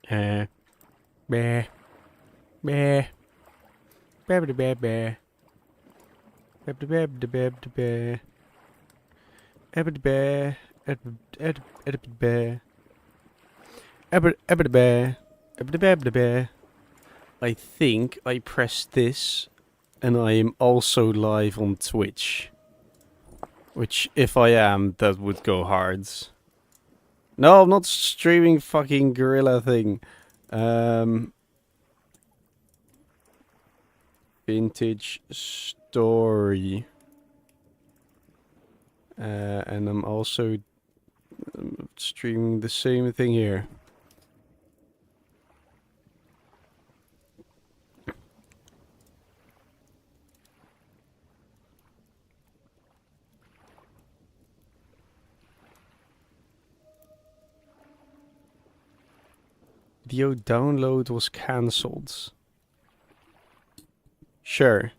Bear. Bear. Bear. Bear. Bear. Bear. Bear. Bear. Bear. Bear. Bear. Bear. Bear. I think I pressed this, and I am also live on Twitch. Which, if I am, that would go hard. No, I'm not streaming fucking gorilla thing. Vintage story. And I'm also streaming the same thing here. Video download was cancelled. Sure.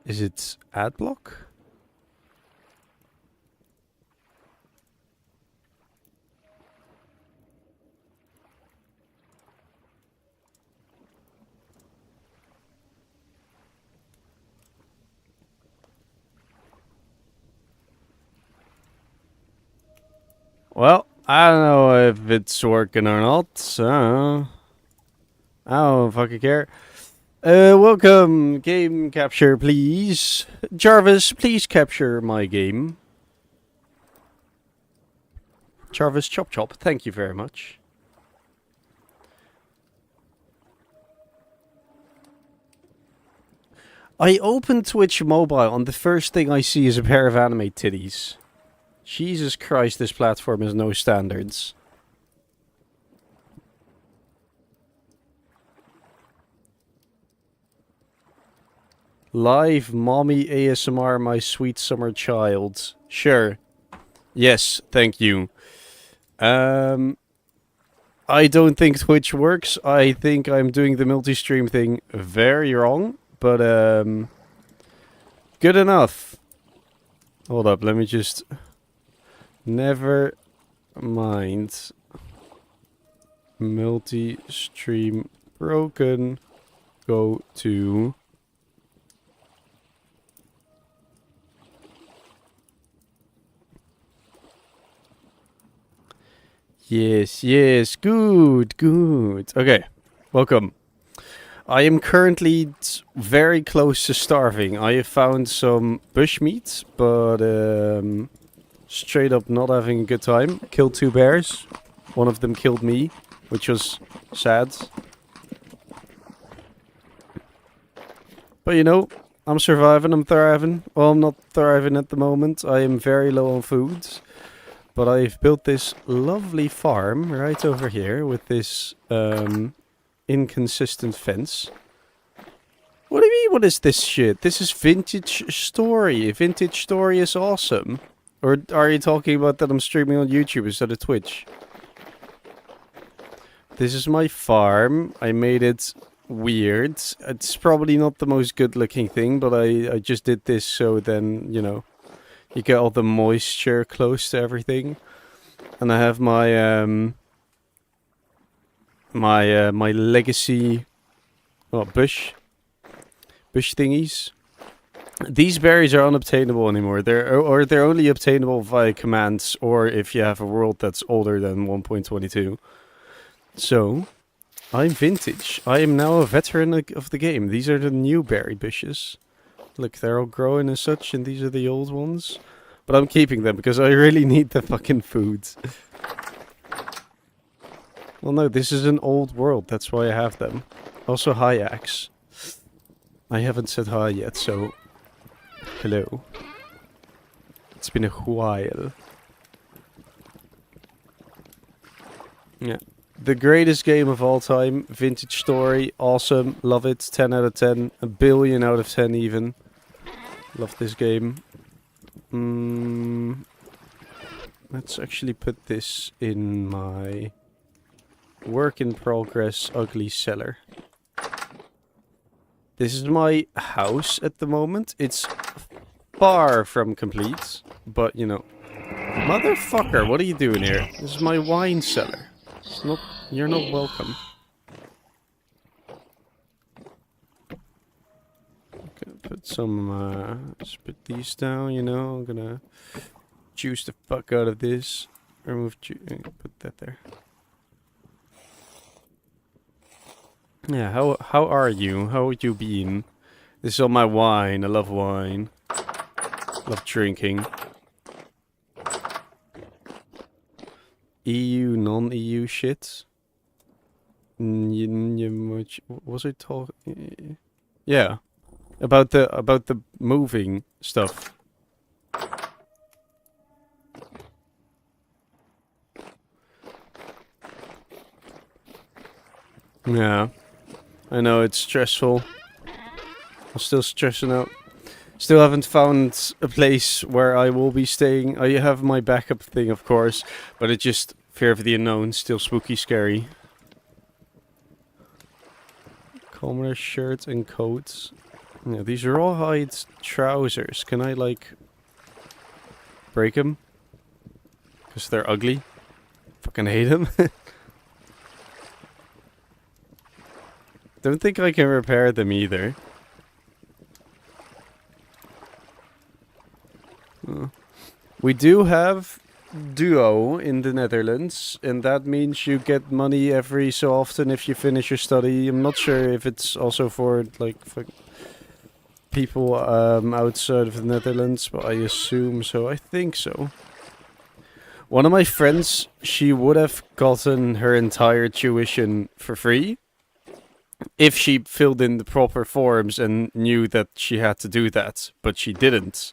Is it ad block? Well, I don't know if it's working or not, so I don't fucking care. Welcome, game capture, please. Jarvis, please capture my game. Jarvis Chop Chop, thank you very much. I open Twitch mobile and the first thing I see is a pair of anime titties. Jesus Christ, this platform has no standards. Live mommy ASMR, my sweet summer child. Sure. Yes, thank you. I don't think Twitch works. I think I'm doing the multi-stream thing very wrong. But, good enough. Hold up, let me just... Never mind. Multi-stream broken. Go to... Yes, yes, good, good. Okay, welcome. I am currently very close to starving. I have found some bushmeat, but straight up not having a good time. Killed 2 bears. One of them killed me, which was sad. But you know, I'm surviving, I'm thriving. Well, I'm not thriving at the moment. I am very low on food. But I've built this lovely farm right over here with this inconsistent fence. What do you mean, what is this shit? This is Vintage Story. Vintage Story is awesome. Or are you talking about that I'm streaming on YouTube instead of Twitch? This is my farm. I made it weird. It's probably not the most good looking thing, but I just did this so then, you know, you get all the moisture close to everything. And I have my my legacy bush thingies. These berries are unobtainable anymore. They're only obtainable via commands or if you have a world that's older than 1.22. So, I'm vintage. I am now a veteran of the game. These are the new berry bushes. Look, they're all growing as such, and these are the old ones. But I'm keeping them, because I really need the fucking food. Well, no, this is an old world, that's why I have them. Also, hi, Axe. I haven't said hi yet, so... Hello. It's been a while. Yeah. The greatest game of all time, Vintage Story, awesome, love it, 10 out of 10, a billion out of 10 even. Love this game. Let's actually put this in my work in progress ugly cellar. This is my house at the moment. It's far from complete, but you know. Motherfucker, what are you doing here? This is my wine cellar. It's not, you're not welcome. Gonna put some, just put these down, you know. I'm gonna juice the fuck out of this. Remove, put that there. Yeah, how are you? How you been? This is all my wine. I love wine. Love drinking. EU, non-EU shit. Was I talking? Yeah, about the moving stuff. Yeah, I know it's stressful. I'm still stressing out. Still haven't found a place where I will be staying. I have my backup thing, of course, but it's just fear of the unknown. Still spooky, scary. Commoner shirts and coats. Yeah, these are all hide trousers. Can I, like, break them? Because they're ugly. Fucking hate them. Don't think I can repair them either. We do have Duo in the Netherlands, and that means you get money every so often if you finish your study. I'm not sure if it's also for, like, for people outside of the Netherlands, but I assume so. I think so. One of my friends, she would have gotten her entire tuition for free if she filled in the proper forms and knew that she had to do that, but she didn't.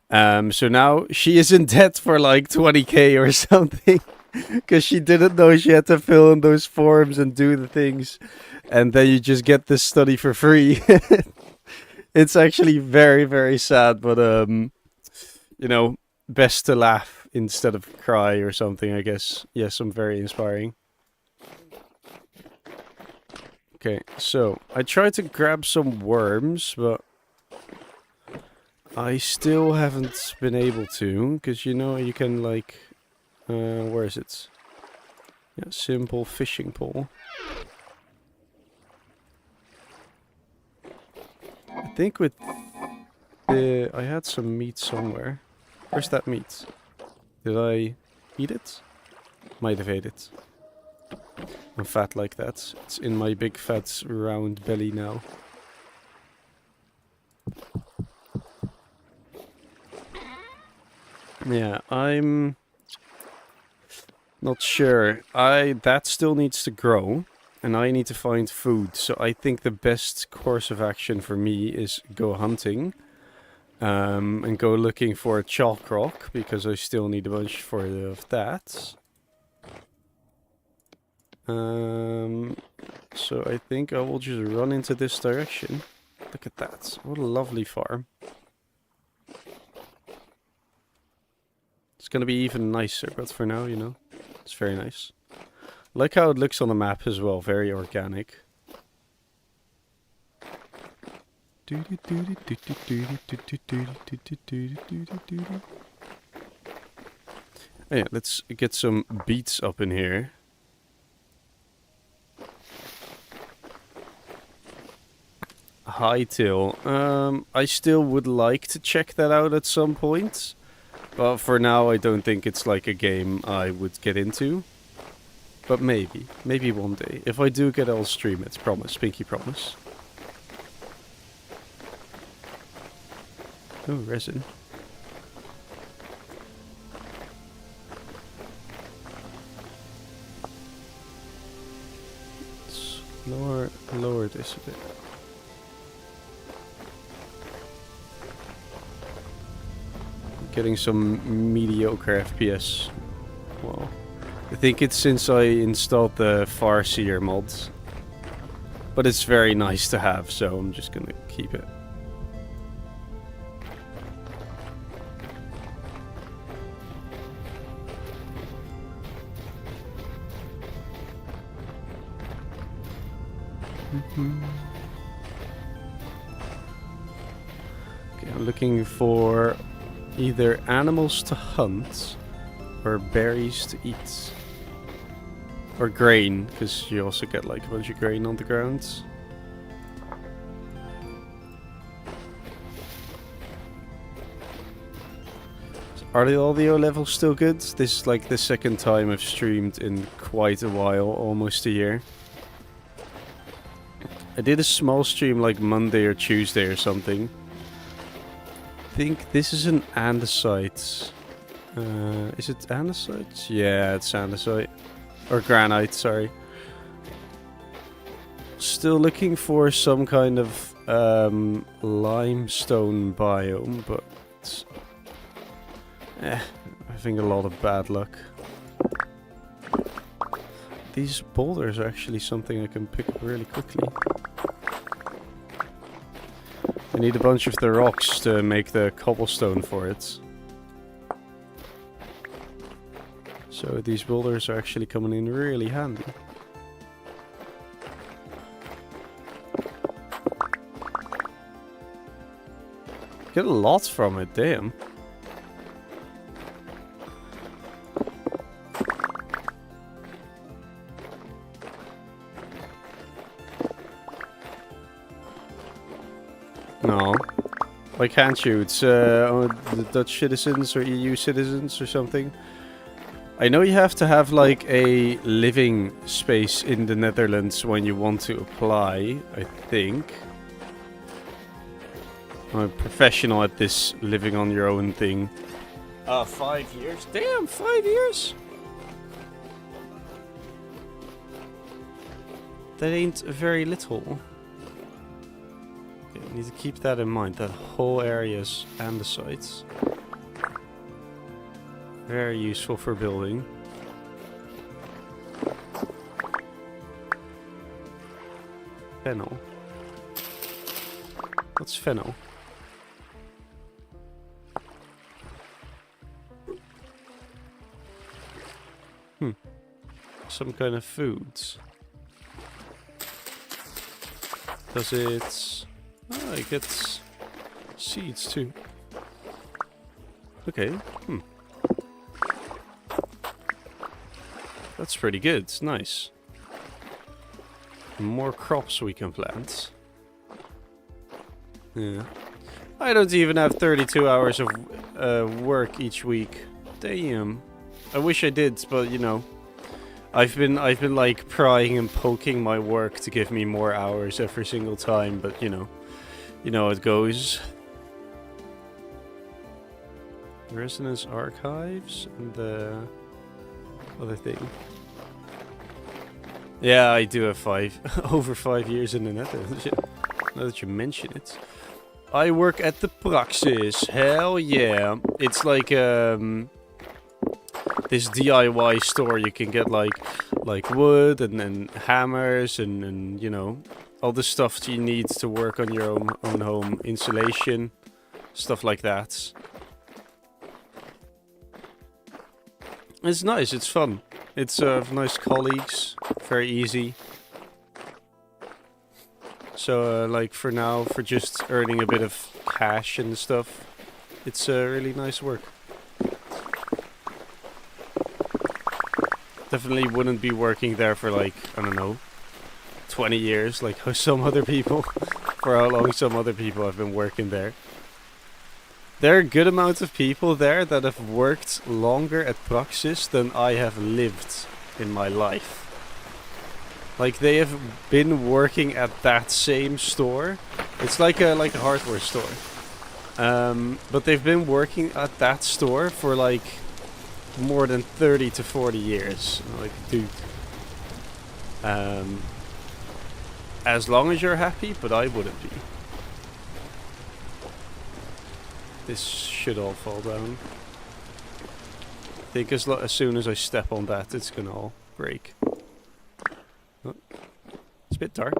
So now she is in debt for like 20k or something because she didn't know she had to fill in those forms and do the things, and then you just get this study for free. It's actually very, very sad, but you know, best to laugh instead of cry or something, I guess. Yes, I'm very inspiring. Okay, so I tried to grab some worms, but I still haven't been able to, because you know you can like, where is it? Yeah, simple fishing pole. I think with the, I had some meat somewhere. Where's that meat? Did I eat it? Might have ate it. I'm fat like that. It's in my big fat round belly now. Yeah, I'm not sure. That still needs to grow, and I need to find food. So I think the best course of action for me is go hunting, and go looking for a chalk rock, because I still need a bunch of that. So I think I will just run into this direction. Look at that. What a lovely farm. It's gonna be even nicer, but for now, you know, it's very nice. Like how it looks on the map as well, very organic. Oh yeah, let's get some beets up in here. Hytale. I still would like to check that out at some point. But for now, I don't think it's like a game I would get into. But maybe. Maybe one day. If I do get it, I'll stream it. Promise. Pinky promise. Oh, resin. Let's lower this a bit. Getting some mediocre FPS. Well, I think it's since I installed the Farseer mods. But it's very nice to have, so I'm just gonna keep it. Okay, I'm looking for either animals to hunt or berries to eat. Or grain, because you also get like a bunch of grain on the ground. Are the audio levels still good? This is like the second time I've streamed in quite a while, almost a year. I did a small stream like Monday or Tuesday or something. I think this is an andesite. Is it andesite? Yeah, it's andesite. Or granite, sorry. Still looking for some kind of limestone biome, but having a lot of bad luck. These boulders are actually something I can pick up really quickly. I need a bunch of the rocks to make the cobblestone for it. So these boulders are actually coming in really handy. Get a lot from it, damn. No. Why can't you? It's the Dutch citizens or EU citizens or something. I know you have to have like a living space in the Netherlands when you want to apply, I think. I'm a professional at this living on your own thing. 5 years? Damn, 5 years? That ain't very little. Okay, I need to keep that in mind. That whole area's andesites. Very useful for building. Fennel. What's fennel? Some kind of foods. Does it... Oh, it gets seeds too. Okay, That's pretty good, it's nice. More crops we can plant. Yeah. I don't even have 32 hours of work each week. Damn. I wish I did, but you know. I've been like prying and poking my work to give me more hours every single time, but you know how it goes. Resonance Archives and the other thing. Yeah, I do have over 5 years in the Netherlands. Now that you mention it. I work at the Praxis. Hell yeah. It's like this DIY store. You can get like wood and hammers and you know all the stuff you need to work on your own home, insulation, stuff like that. It's nice, it's fun. It's nice colleagues, very easy. So like for now, for just earning a bit of cash and stuff, it's really nice work. Definitely wouldn't be working there for like, I don't know, 20 years, like how some other people, for how long some other people have been working there. There are a good amount of people there that have worked longer at Praxis than I have lived in my life. Like they have been working at that same store. It's like a hardware store. But they've been working at that store for like more than 30 to 40 years. Like, dude. As long as you're happy, but I wouldn't be. This should all fall down. I think as soon as I step on that, it's gonna all break. Oh, it's a bit dark.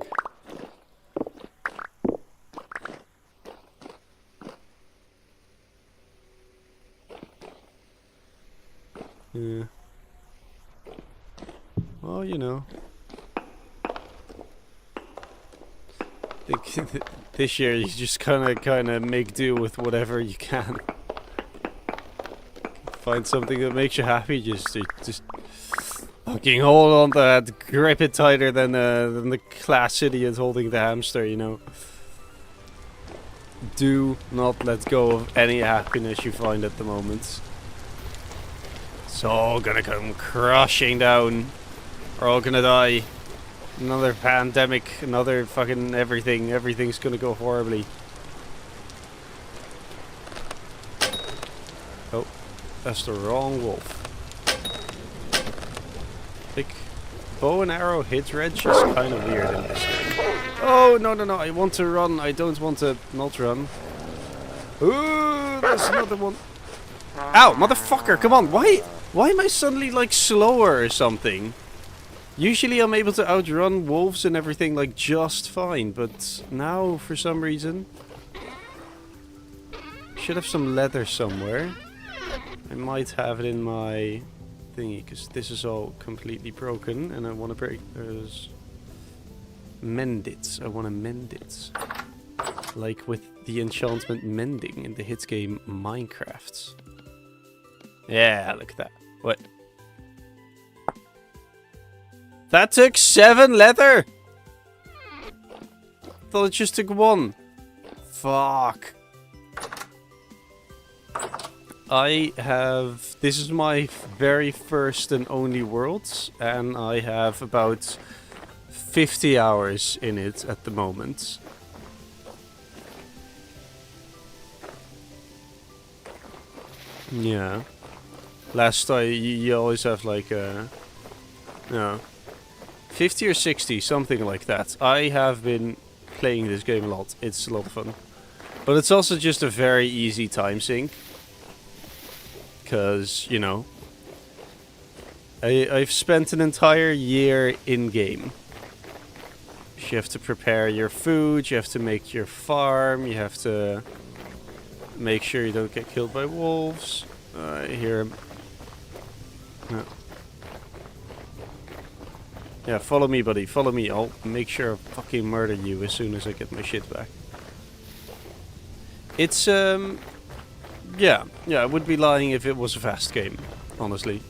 Yeah. Well, you know. think this year you just kind of make do with whatever you can. Find something that makes you happy. Just fucking hold on to that. Grip it tighter than the class idiot holding the hamster. You know. Do not let go of any happiness you find at the moment. It's all gonna come crushing down. We're all gonna die. Another pandemic, another fucking everything. Everything's gonna go horribly. Oh, that's the wrong wolf. Like, bow and arrow hit range is kind of weird in this game. Oh, no, I want to run. I don't want to not run. Ooh, there's another one. Ow, motherfucker, come on. Why am I suddenly, like, slower or something? Usually I'm able to outrun wolves and everything, like, just fine. But now, for some reason... Should have some leather somewhere. I might have it in my thingy, because this is all completely broken. And I want to break... Mend it. I want to mend it. Like with the enchantment mending in the hit game Minecraft. Yeah, look at that. What? That took 7 leather! Thought it just took 1. Fuck. I have... This is my very first and only world. And I have about 50 hours in it at the moment. Yeah. Last time you always have like a... Yeah. 50 or 60, something like that. I have been playing this game a lot. It's a lot of fun. But it's also just a very easy time sink. Because, you know... I've spent an entire year in-game. You have to prepare your food, you have to make your farm, you have to make sure you don't get killed by wolves. I hear him. No. Yeah, follow me, buddy, follow me. I'll make sure I fucking murder you as soon as I get my shit back. It's, yeah, I would be lying if it was a fast game, honestly.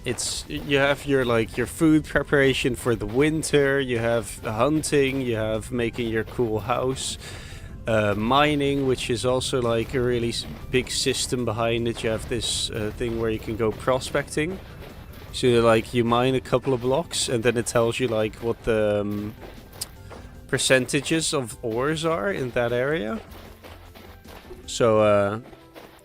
It's, you have your, like, your food preparation for the winter, you have hunting, you have making your cool house, mining, which is also like a really big system behind it. You have this thing where you can go prospecting. So like you mine a couple of blocks and then it tells you like what the percentages of ores are in that area. So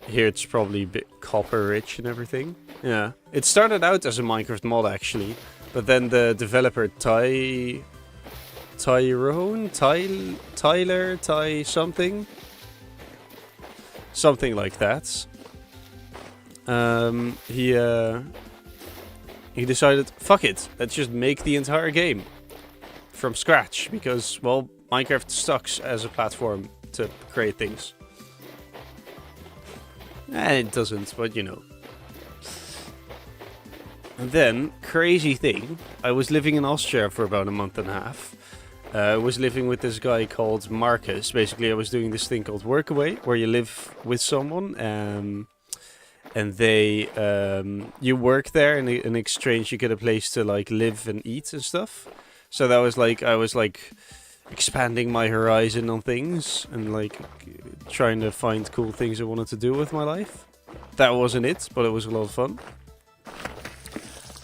here it's probably a bit copper rich and everything. Yeah, it started out as a Minecraft mod actually, but then the developer Tyler, something like that. He decided, fuck it, let's just make the entire game from scratch because, well, Minecraft sucks as a platform to create things. It doesn't, but you know. And then, crazy thing, I was living in Austria for about a month and a half. I was living with this guy called Marcus. Basically, I was doing this thing called Workaway, where you live with someone, and they, you work there, and in exchange you get a place to like live and eat and stuff. So that was like, I was like expanding my horizon on things, and like trying to find cool things I wanted to do with my life. That wasn't it, but it was a lot of fun.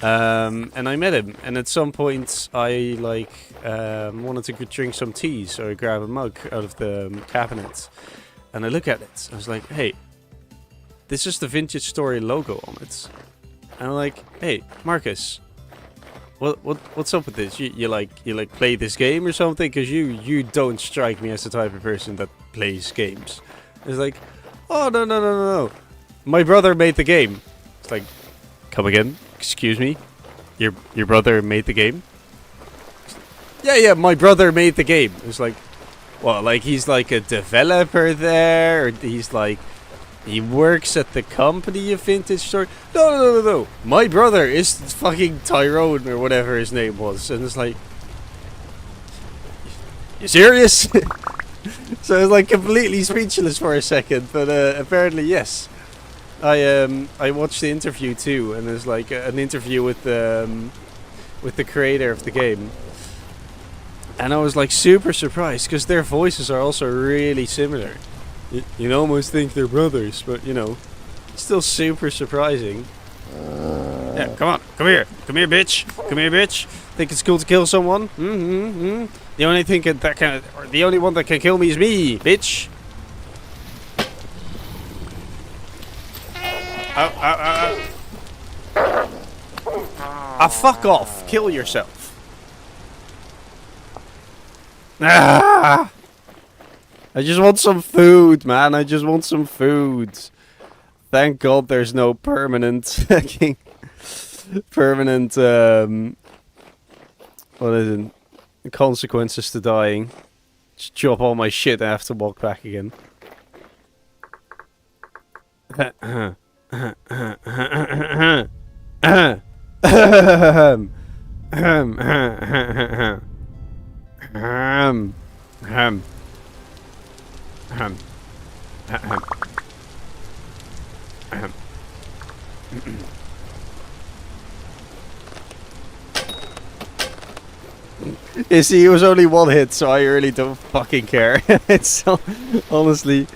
And I met him, and at some point I like wanted to drink some tea, so I grab a mug out of the cabinet, and I look at it. I was like, "Hey, this is the Vintage Story logo on it." And I'm like, "Hey, Marcus, what's up with this? You like play this game or something? Because you don't strike me as the type of person that plays games." It's like, "Oh no, my brother made the game." It's like, "Come again? Excuse me? Your brother made the game?" Yeah, my brother made the game. It's like, well, like he's like a developer there, or he's like, he works at the company of Vintage Story. No. My brother is fucking Tyrone or whatever his name was, and it's like, You serious? So I was like completely speechless for a second, but apparently yes. I watched the interview too, and there's like an interview with the creator of the game, and I was like super surprised because their voices are also really similar. You'd almost think they're brothers, but you know, still super surprising. Yeah, come on, come here, bitch, come here, bitch. Think it's cool to kill someone? The only thing that can, or the only one that can kill me is me, bitch. Fuck off! Kill yourself. I just want some food, man. I just want some food. Thank God there's no permanent permanent what is it? Consequences to dying. Just drop all my shit and have to walk back again. You see, it was only one hit, so I really don't fucking care. It's so, honestly,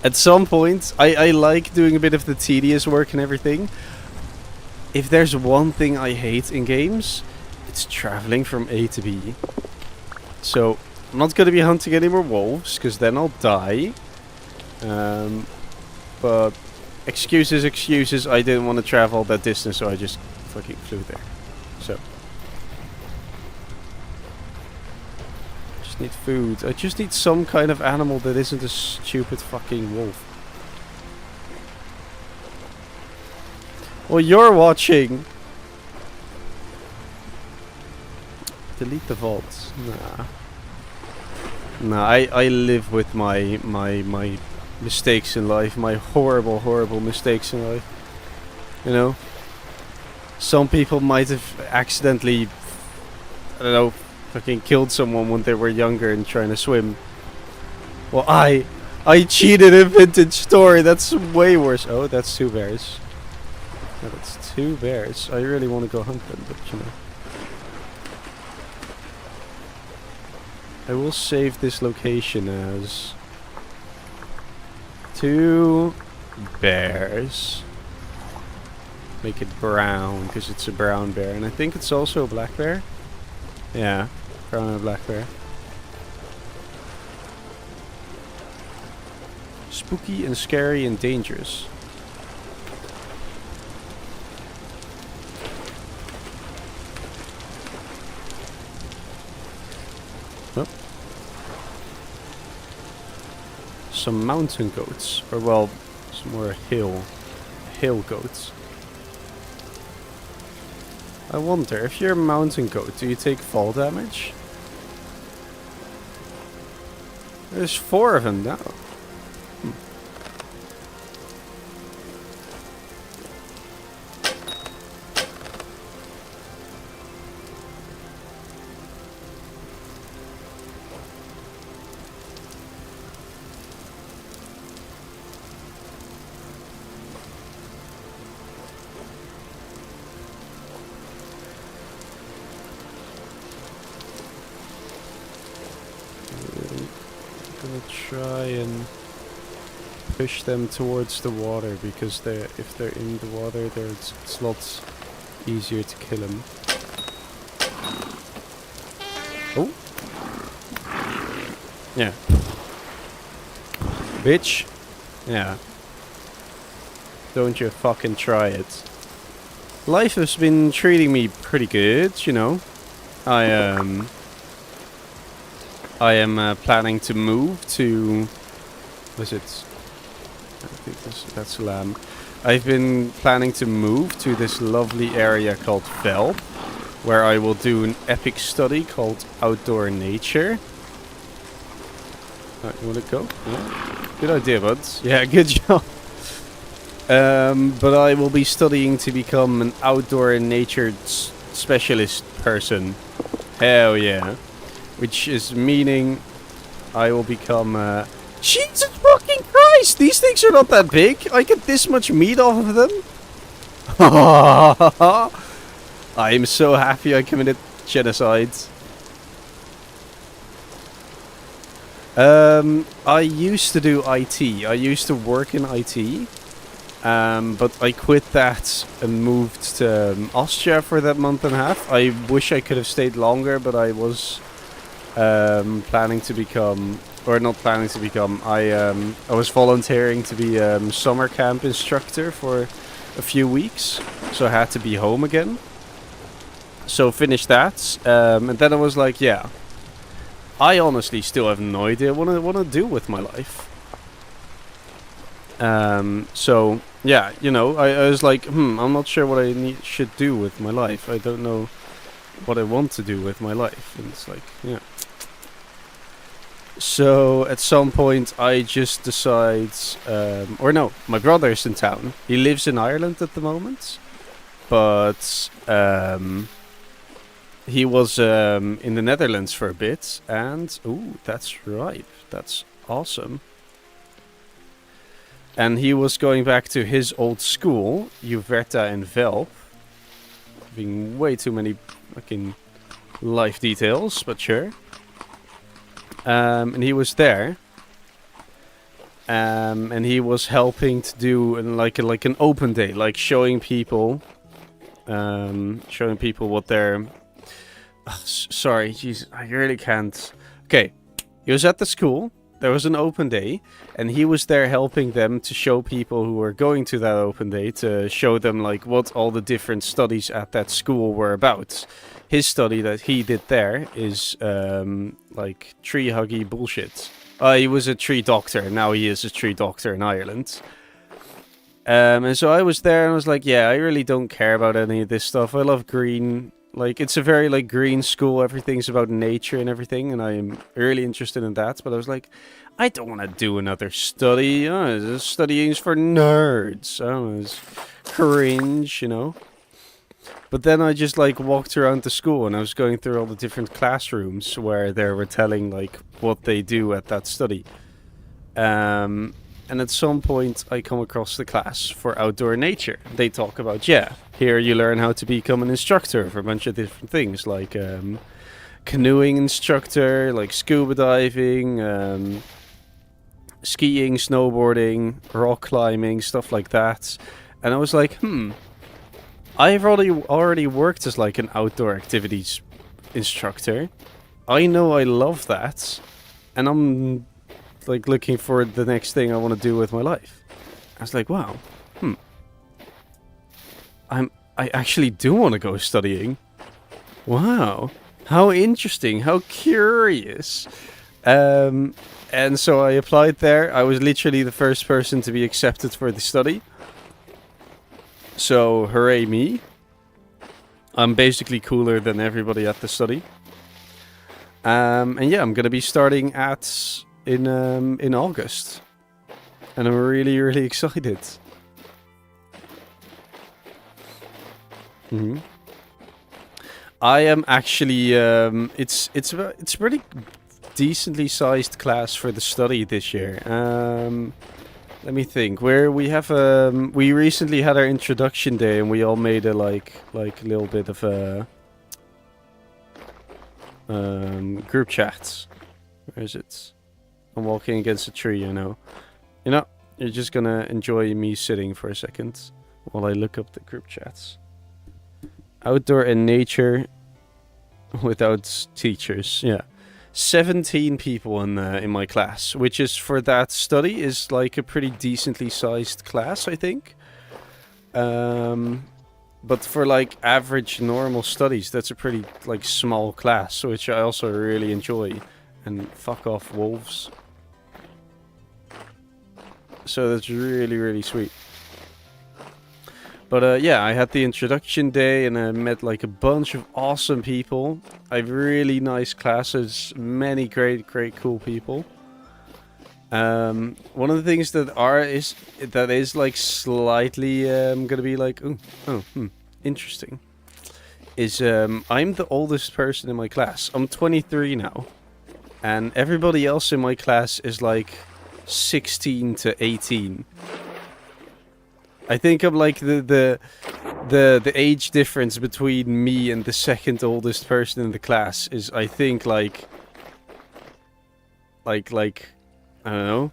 at some point, I like doing a bit of the tedious work and everything. If there's one thing I hate in games, it's traveling from A to B. So, I'm not going to be hunting any more wolves, because then I'll die. But, excuses, I didn't want to travel that distance, so I just fucking flew there. So. Need food. I just need some kind of animal that isn't a stupid fucking wolf. Well, you're watching. Delete the vault. Nah, I live with my mistakes in life, my horrible mistakes in life. You know? Some people might have accidentally, I don't know, fucking killed someone when they were younger and trying to swim. Well, I cheated in Vintage Story. That's way worse. Oh, that's 2 bears. Yeah, that's 2 bears. I really want to go hunt them, but you know. I will save this location as 2 bears. Make it brown because it's a brown bear, and I think it's also a black bear. Yeah. Brown and black bear. Spooky and scary and dangerous. Oh. Some mountain goats. Or well, some more hill goats. I wonder, if you're a mountain goat, do you take fall damage? There's 4 of them now. Try and push them towards the water because if they're in the water, it's lots easier to kill them. Oh, yeah, bitch, yeah. Don't you fucking try it. Life has been treating me pretty good, you know. I am planning to move to... Was it? I think that's lamb. I've been planning to move to this lovely area called Velp, where I will do an epic study called Outdoor Nature. You want to go? Yeah. Good idea, bud. Yeah, good job. But I will be studying to become an outdoor nature specialist person. Hell yeah. which is meaning I will become. Jesus fucking Christ! These things are not that big. I get this much meat off of them. I am so happy I committed genocide. I used to do IT. I used to work in IT. But I quit that and moved to Austria for that month and a half. I wish I could have stayed longer, but I was planning to become, or not planning to become, I was volunteering to be summer camp instructor for a few weeks, so I had to be home again. So finished that, and then I was like, yeah, I honestly still have no idea what I want to do with my life. So yeah, you know, I was like, I'm not sure what I should do with my life. I don't know what I want to do with my life. And it's like, yeah. So at some point I just decide, or no, my brother's in town. He lives in Ireland at the moment, but he was in the Netherlands for a bit, and ooh, that's right, that's awesome. And he was going back to his old school, Juverta in Velp. Having way too many fucking life details, but sure. And he was there. And he was helping to do like an open day, like showing people what they're... sorry, jeez, I really can't. Okay, he was at the school. There was an open day, and he was there helping them to show people who were going to that open day, to show them like what all the different studies at that school were about. His study that he did there is like tree huggy bullshit. He was a tree doctor, now he is a tree doctor in Ireland. And so I was there and I was like, yeah, I really don't care about any of this stuff. I love green. Like, it's a very, like, green school. Everything's about nature and everything, and I'm really interested in that. But I was like, I don't want to do another study. Studying's for nerds. I don't know, it's cringe, you know? But then I just, like, walked around the school, and I was going through all the different classrooms where they were telling, like, what they do at that study. And at some point, I come across the class for outdoor nature. They talk about, yeah, here you learn how to become an instructor for a bunch of different things, like canoeing instructor, like scuba diving, skiing, snowboarding, rock climbing, stuff like that. And I was like, I've already worked as like an outdoor activities instructor. I know I love that, and I'm like looking for the next thing I want to do with my life. I was like, wow, I actually do want to go studying. Wow, how interesting, how curious. And so I applied there. I was literally the first person to be accepted for the study. So hooray me. I'm basically cooler than everybody at the study. And yeah, I'm gonna be starting in August, and I'm really, really excited. I am actually it's a pretty decently sized class for the study this year. Let me think. We recently had our introduction day, and we all made a like a little bit of a group chats. Where is it? I'm walking against a tree, you know. You know, you're just gonna enjoy me sitting for a second while I look up the group chats. Outdoor and nature without teachers, yeah. 17 people in my class, which is, for that study, is like a pretty decently sized class, I think. But for like average normal studies, that's a pretty like small class, which I also really enjoy. And fuck off wolves. So that's really, really sweet. But yeah, I had the introduction day and I met like a bunch of awesome people. I have really nice classes, many great, cool people. One of the things that is like slightly gonna be like, interesting, is I'm the oldest person in my class. I'm 23 now. And everybody else in my class is like 16 to 18. I think I'm like the age difference between me and the second oldest person in the class is, I think, like I don't know,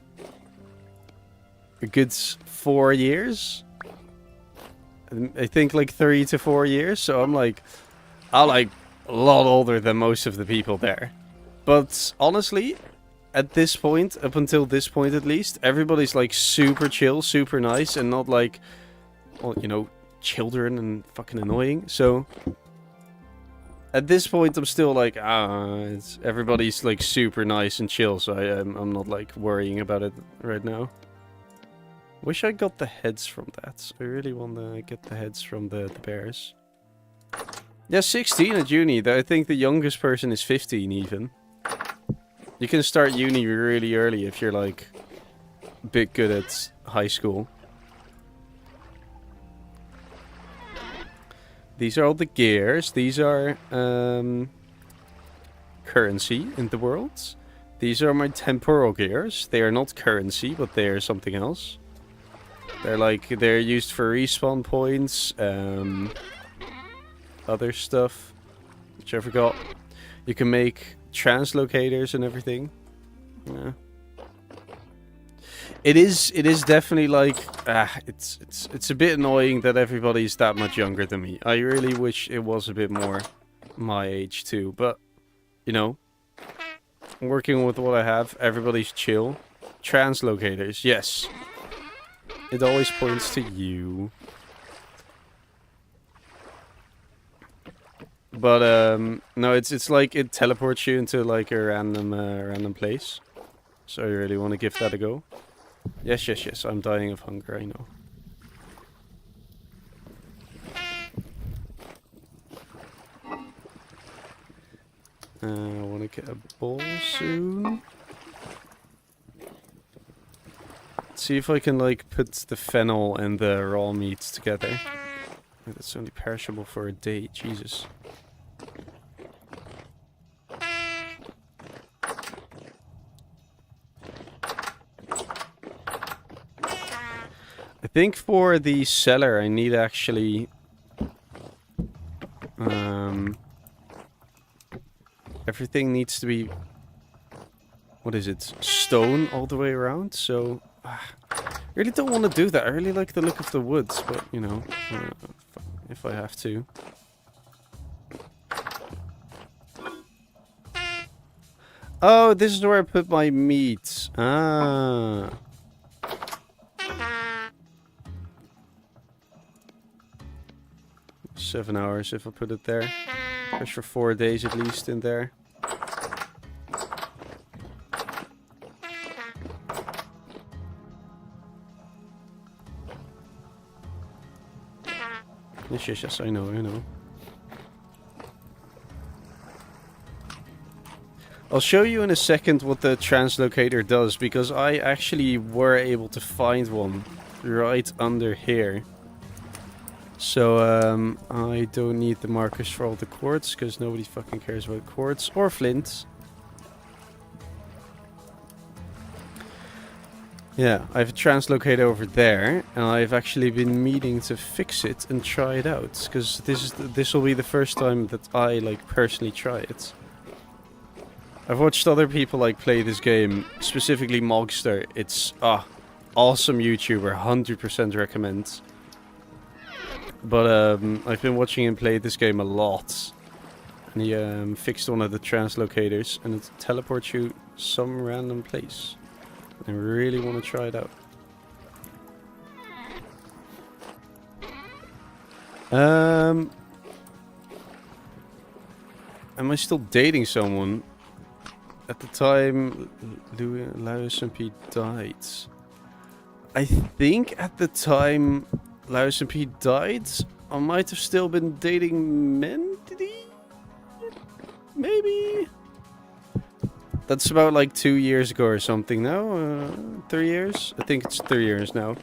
a good 4 years. I think like 3 to 4 years. So I'm like a lot older than most of the people there. But honestly, at this point, up until this point at least, everybody's like super chill, super nice, and not like, well, you know, children and fucking annoying. So at this point, I'm still like, everybody's like super nice and chill. So I'm not like worrying about it right now. Wish I got the heads from that. I really want to get the heads from the bears. Yeah, 16 at uni. I think the youngest person is 15 even. You can start uni really early if you're like a bit good at high school. These are all the gears. These are currency in the world. These are my temporal gears. They are not currency, but they are something else. They're used for respawn points, other stuff, which I forgot. You can make translocators and everything. Yeah. It is definitely like it's a bit annoying that everybody's that much younger than me. I really wish it was a bit more my age too, but you know, working with what I have, everybody's chill. Translocators, yes. It always points to you. But no, it's like it teleports you into like a random place. So I really want to give that a go. Yes. I'm dying of hunger, I know. I want to get a bowl soon. See if I can like put the fennel and the raw meats together. That's only perishable for a day, Jesus. I think for the cellar I need actually everything needs to be, what is it, stone all the way around, so I really don't want to do that. I really like the look of the woods, but you know, if I have to. Oh, this is where I put my meat. Ah. 7 hours if I put it there. There's for 4 days at least in there. Yes, I know. I'll show you in a second what the translocator does, because I actually were able to find one right under here. So, I don't need the markers for all the quartz, because nobody fucking cares about quartz or flint. Yeah, I have a translocator over there, and I've actually been meaning to fix it and try it out, because this will be the first time that I like personally try it. I've watched other people like play this game, specifically Mogster. It's awesome YouTuber, 100% recommend. But I've been watching him play this game a lot, and he fixed one of the translocators, and it teleports you some random place. I really want to try it out. Am I still dating someone? At the time LauSMP died. I think at the time LauSMP died, I might have still been dating Mentity? Maybe? That's about like 2 years ago or something now. 3 years? I think it's 3 years now.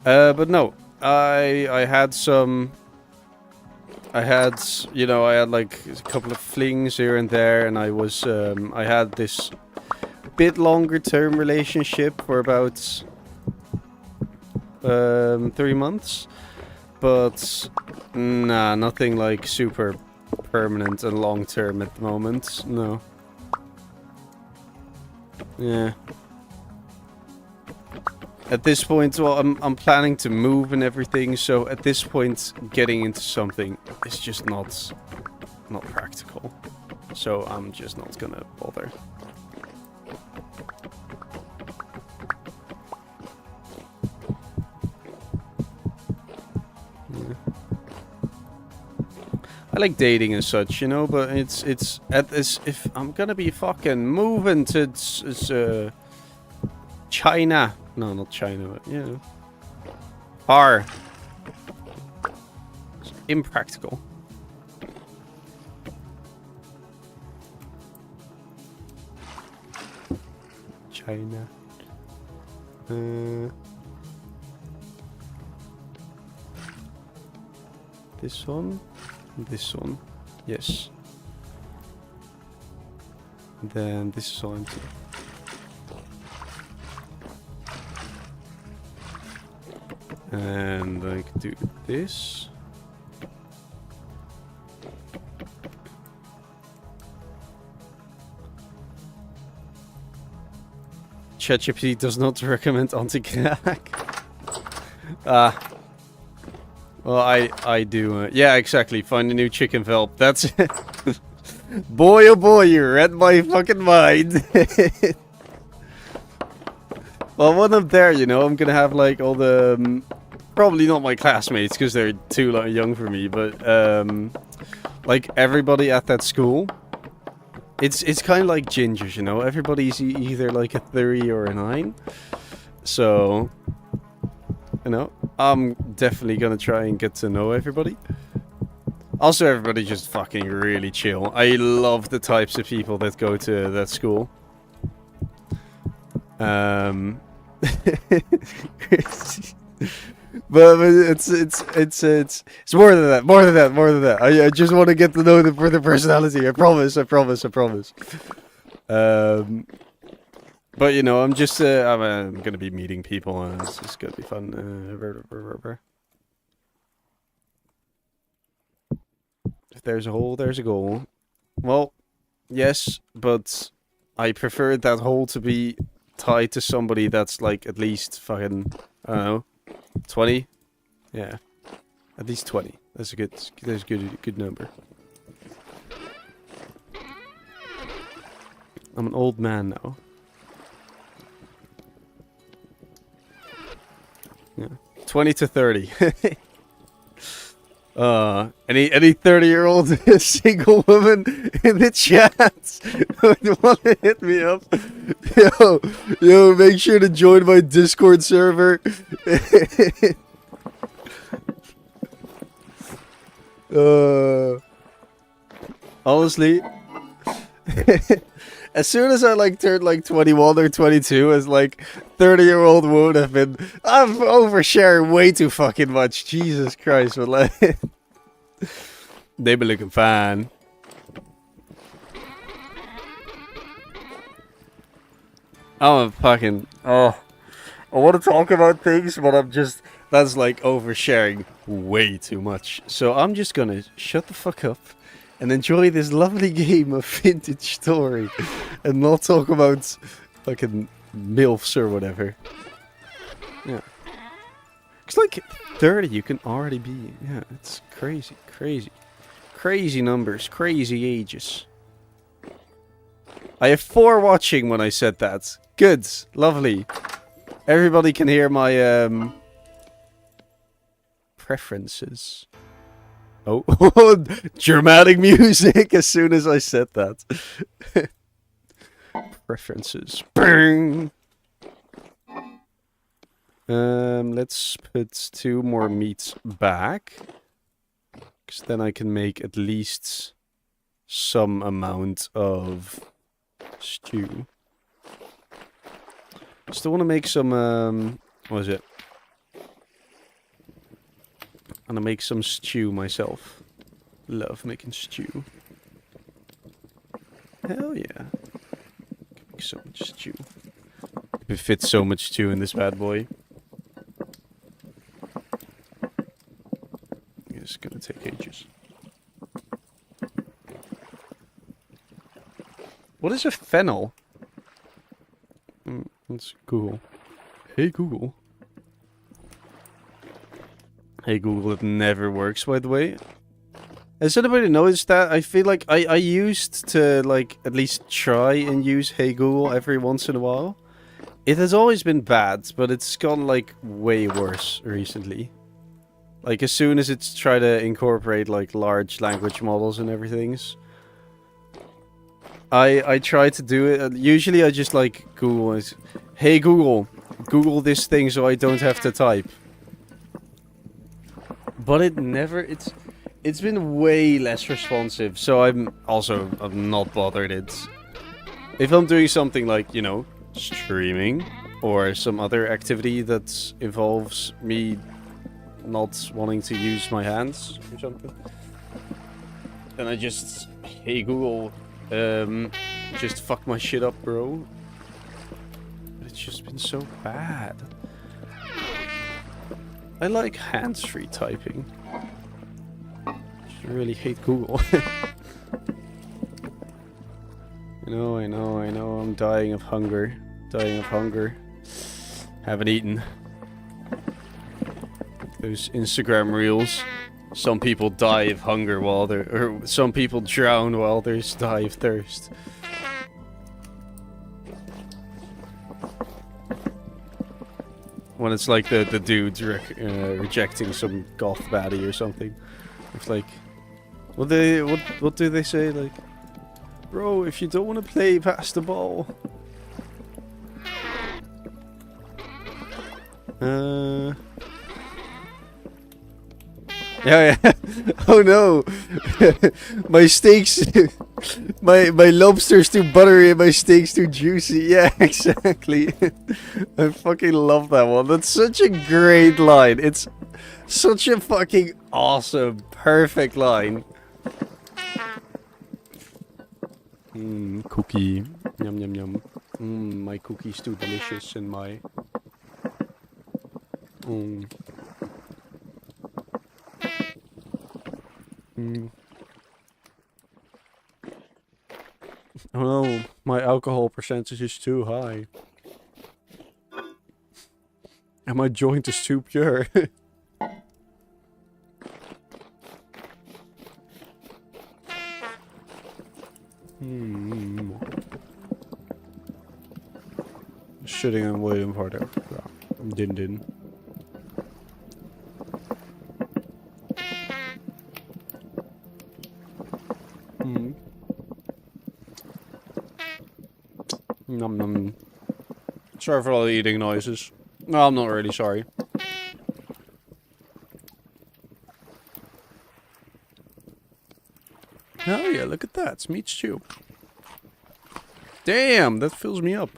But no, I had some I had, you know, I had like a couple of flings here and there, and I was, I had this bit longer term relationship for about 3 months, but nah, nothing like super permanent and long term at the moment. No. Yeah. At this point, well, I'm planning to move and everything, so at this point, getting into something is just not practical. So I'm just not gonna bother. Yeah. I like dating and such, you know, but it's at this, if I'm gonna be fucking moving to China. No, not China, but, you know. It's impractical. China. This one. This one. Yes. Then this is all empty. And I could do this. ChatGPT does not recommend anti-crack. Well, I do. Yeah, exactly. Find a new chicken Velp. That's it. Boy, oh boy, you read my fucking mind. Well, when I'm there, you know, I'm gonna have like all the probably not my classmates because they're too young for me, but like everybody at that school. It's kind of like gingers, you know. Everybody's either like a 3 or a 9. So, you know, I'm definitely gonna try and get to know everybody. Also, everybody just fucking really chill. I love the types of people that go to that school. But it's more than that. I just want to get to know them for their personality. I promise. But you know, I'm just I'm gonna be meeting people, and it's just gonna be fun. If there's a hole, there's a goal. Well, yes, but I prefer that hole to be tied to somebody that's like at least fucking, I don't know, 20. Yeah, at least 20. That's a good number. I'm an old man now. Yeah, 20 to 30. Any 30-year-old single woman in the chat would want to hit me up. Yo, make sure to join my Discord server. Honestly, as soon as I like turned like 21 or 22, as like 30-year-old would have been, I'm oversharing way too fucking much. Jesus Christ, but like, they be looking fine. I'm a fucking, I want to talk about things, but that's like oversharing way too much. So I'm just gonna shut the fuck up and enjoy this lovely game of Vintage Story and not talk about fucking MILFs or whatever. Yeah. It's like 30 you can already be. Yeah, it's crazy. Crazy numbers, crazy ages. I have 4 watching when I said that. Good, lovely. Everybody can hear my preferences. Oh, dramatic music as soon as I said that. Preferences. Bang! Let's put 2 more meats back. Because then I can make at least some amount of stew. Still want to make some, what is it? I'm gonna make some stew myself. Love making stew. Hell yeah. Could make so much stew. Could fit so much stew in this bad boy. It's gonna take ages. What is a fennel? Let's Google. Hey Google. Hey Google, it never works, by the way. Has anybody noticed that? I feel like I used to, like, at least try and use Hey Google every once in a while. It has always been bad, but it's gotten, like, way worse recently. Like, as soon as it's tried to incorporate, like, large language models and everything's, I try to do it. Usually I just, like, Google it. Hey Google, Google this thing so I don't have to type. But it never, it's been way less responsive, so I'm not bothered. If I'm doing something like, you know, streaming or some other activity that involves me not wanting to use my hands or something, then I just, hey Google, just fuck my shit up, bro. But it's just been so bad. I like hands-free typing. Just really hate Google. I know, I'm dying of hunger. Haven't eaten. Those Instagram reels. Some people die of hunger while some people drown while others die of thirst. When it's like the dudes rejecting some goth baddie or something. It's like, what do they say? Like, bro, if you don't want to play, pass the ball. Yeah. Oh no, my steaks, my lobster's too buttery and my steak's too juicy. Yeah, exactly. I fucking love that one. That's such a great line. It's such a fucking awesome, perfect line. Cookie, yum yum yum. My cookie's too delicious and my. Oh no, my alcohol percentage is too high. And my joint is too pure. Shitting on William Harder. Din. Nom nom. Sorry for all the eating noises. No, I'm not really sorry. Oh yeah, look at that. It's meat stew. Damn, that fills me up.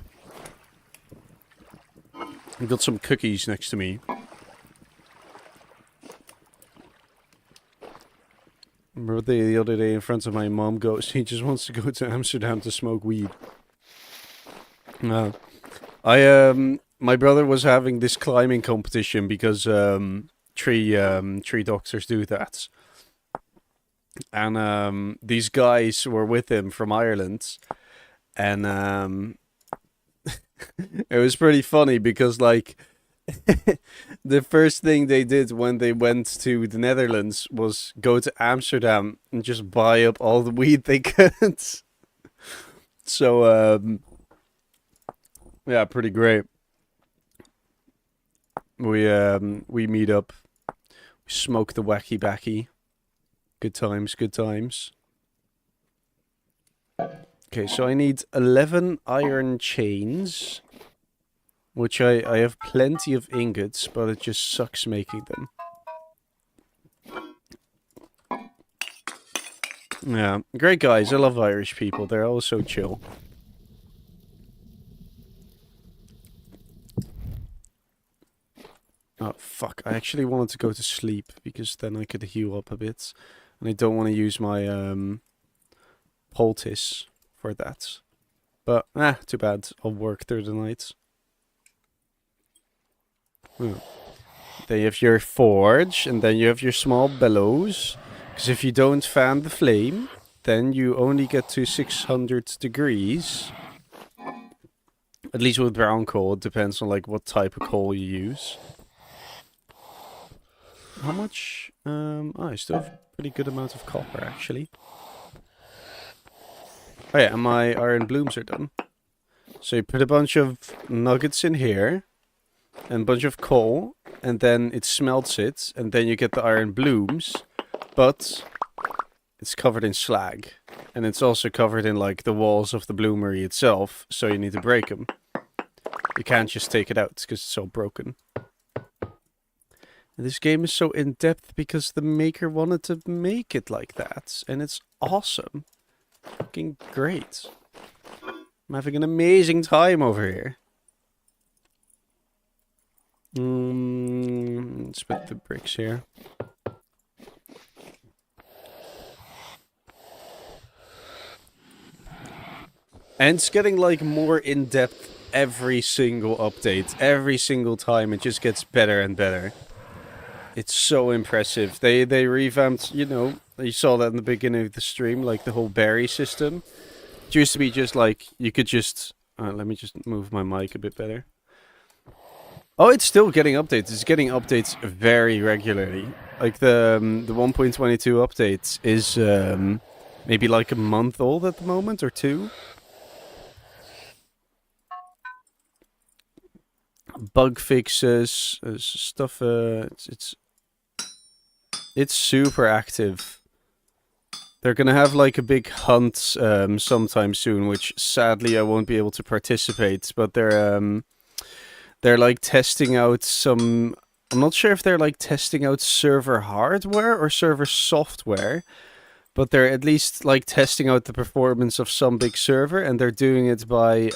I've got some cookies next to me. Remember the other day in front of my mom goes, he just wants to go to Amsterdam to smoke weed. My brother was having this climbing competition because tree doctors do that. And these guys were with him from Ireland. And it was pretty funny because, like, the first thing they did when they went to the Netherlands was go to Amsterdam and just buy up all the weed they could. So, yeah, pretty great. We meet up, we smoke the wacky backy. Good times, good times. Okay, so I need 11 iron chains, which I have plenty of ingots, but it just sucks making them. Yeah, great guys. I love Irish people. They're all so chill. Oh, fuck. I actually wanted to go to sleep, because then I could heal up a bit. And I don't want to use my poultice for that. But, too bad. I'll work through the night. Then you have your forge, and then you have your small bellows. Because if you don't fan the flame, then you only get to 600 degrees. At least with brown coal, it depends on like what type of coal you use. How much? I still have a pretty good amount of copper, actually. Oh yeah, and my iron blooms are done. So you put a bunch of nuggets in here, and a bunch of coal, and then it smelts it, and then you get the iron blooms, but it's covered in slag. And it's also covered in like the walls of the bloomery itself, so you need to break them. You can't just take it out, because it's so broken. And this game is so in-depth because the maker wanted to make it like that, and it's awesome. Fucking great. I'm having an amazing time over here. Let's put the bricks here. And it's getting like more in-depth every single update. Every single time it just gets better and better. It's so impressive. They revamped, you know, you saw that in the beginning of the stream, like the whole berry system. It used to be just like, you could just... let me just move my mic a bit better. Oh, it's still getting updates. It's getting updates very regularly. Like the 1.22 update is maybe like a month old at the moment, or 2. Bug fixes, stuff, it's super active. They're gonna have like a big hunt sometime soon, which sadly I won't be able to participate. But they're like testing out some. I'm not sure if they're like testing out server hardware or server software, but they're at least like testing out the performance of some big server, and they're doing it by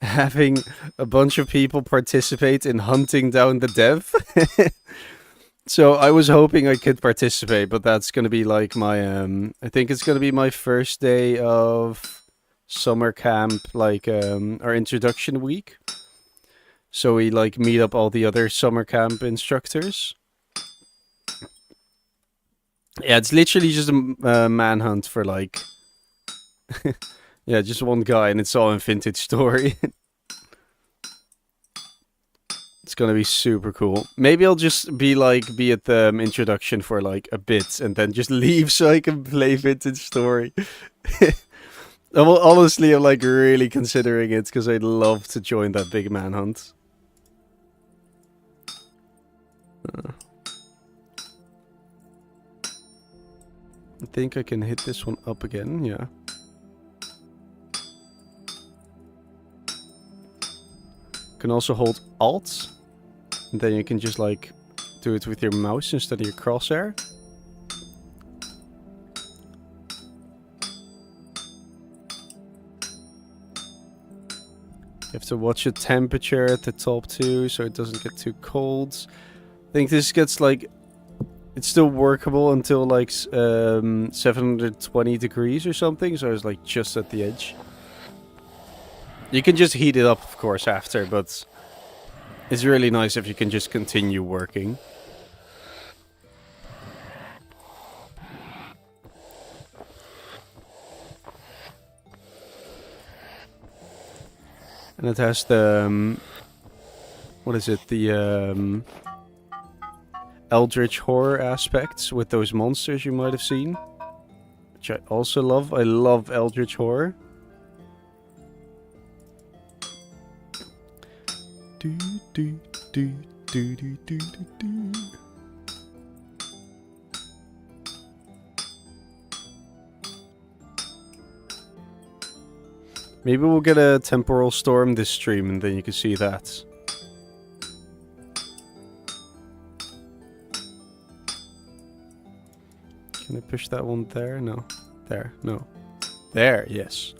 having a bunch of people participate in hunting down the dev. So I was hoping I could participate, but that's going to be like my, I think it's going to be my first day of summer camp, like our introduction week. So we like meet up all the other summer camp instructors. Yeah, it's literally just a manhunt for like, yeah, just one guy, and it's all in Vintage Story. It's gonna be super cool. Maybe I'll just be at the introduction for like a bit and then just leave so I can play Vintage Story. Well, honestly, I'm like really considering it because I'd love to join that big manhunt. I think I can hit this one up again, yeah. You can also hold Alt. And then you can just like do it with your mouse instead of your crosshair. You have to watch your temperature at the top too, so it doesn't get too cold. I think this gets like, it's still workable until like 720 degrees or something, so it's like just at the edge. You can just heat it up, of course, after, but it's really nice if you can just continue working. And it has the, what is it, the Eldritch horror aspects with those monsters you might have seen. Which I also love. I love Eldritch horror. Do, do, do, do, do, do, do. Maybe we'll get a temporal storm this stream and then you can see that. Can I push that one there? No. There. No. There. Yes.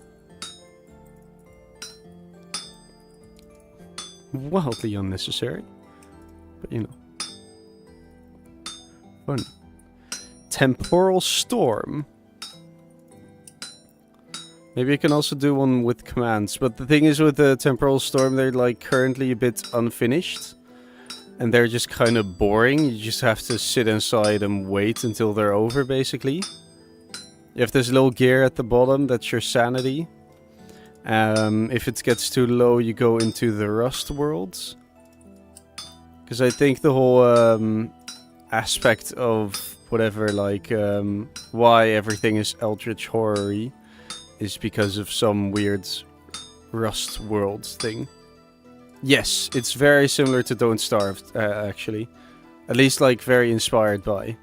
Wildly unnecessary. But you know. Fun. Temporal Storm. Maybe I can also do one with commands. But the thing is with the Temporal Storm, they're like currently a bit unfinished. And they're just kind of boring. You just have to sit inside and wait until they're over, basically. You have this little gear at the bottom, that's your sanity. If it gets too low, you go into the Rust worlds. Because I think the whole aspect of whatever, like, why everything is Eldritch Horror-y is because of some weird Rust worlds thing. Yes, it's very similar to Don't Starve, actually. At least, like, very inspired by.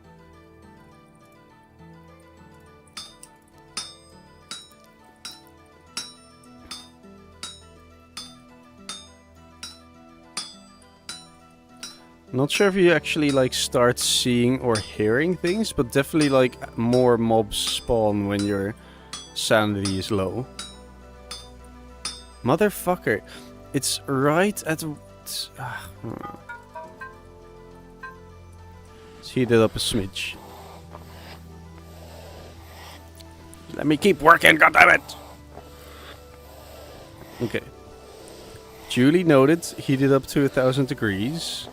Not sure if you actually, like, start seeing or hearing things, but definitely, like, more mobs spawn when your sanity is low. Motherfucker. It's right at... Let's heat it up a smidge. Let me keep working, goddammit! Okay. Duly noted. Heat it up to 1000 degrees.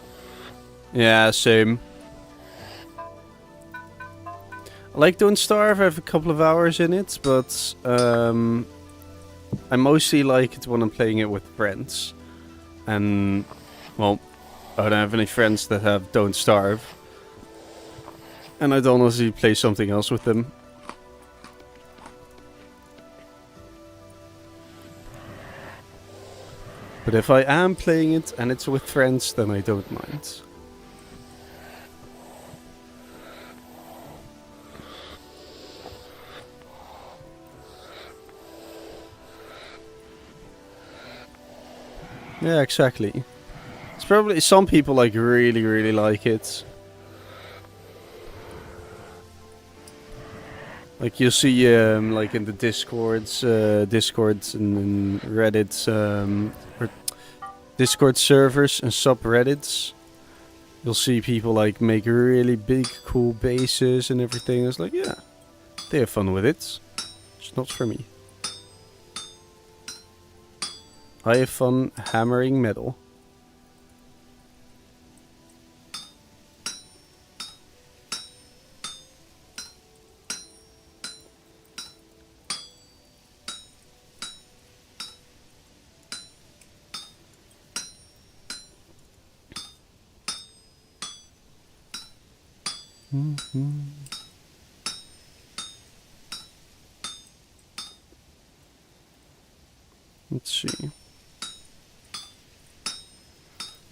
Yeah, same. I like Don't Starve. I have a couple of hours in it, but I mostly like it when I'm playing it with friends. And, well, I don't have any friends that have Don't Starve. And I don't honestly play something else with them. But if I am playing it and it's with friends, then I don't mind. Yeah, exactly. It's probably some people like really like it. Like you'll see like in the Discords and Reddits or Discord servers and subreddits, you'll see people like make really big cool bases and everything. It's like, yeah, they have fun with it. It's not for me. I have fun hammering metal. Let's see.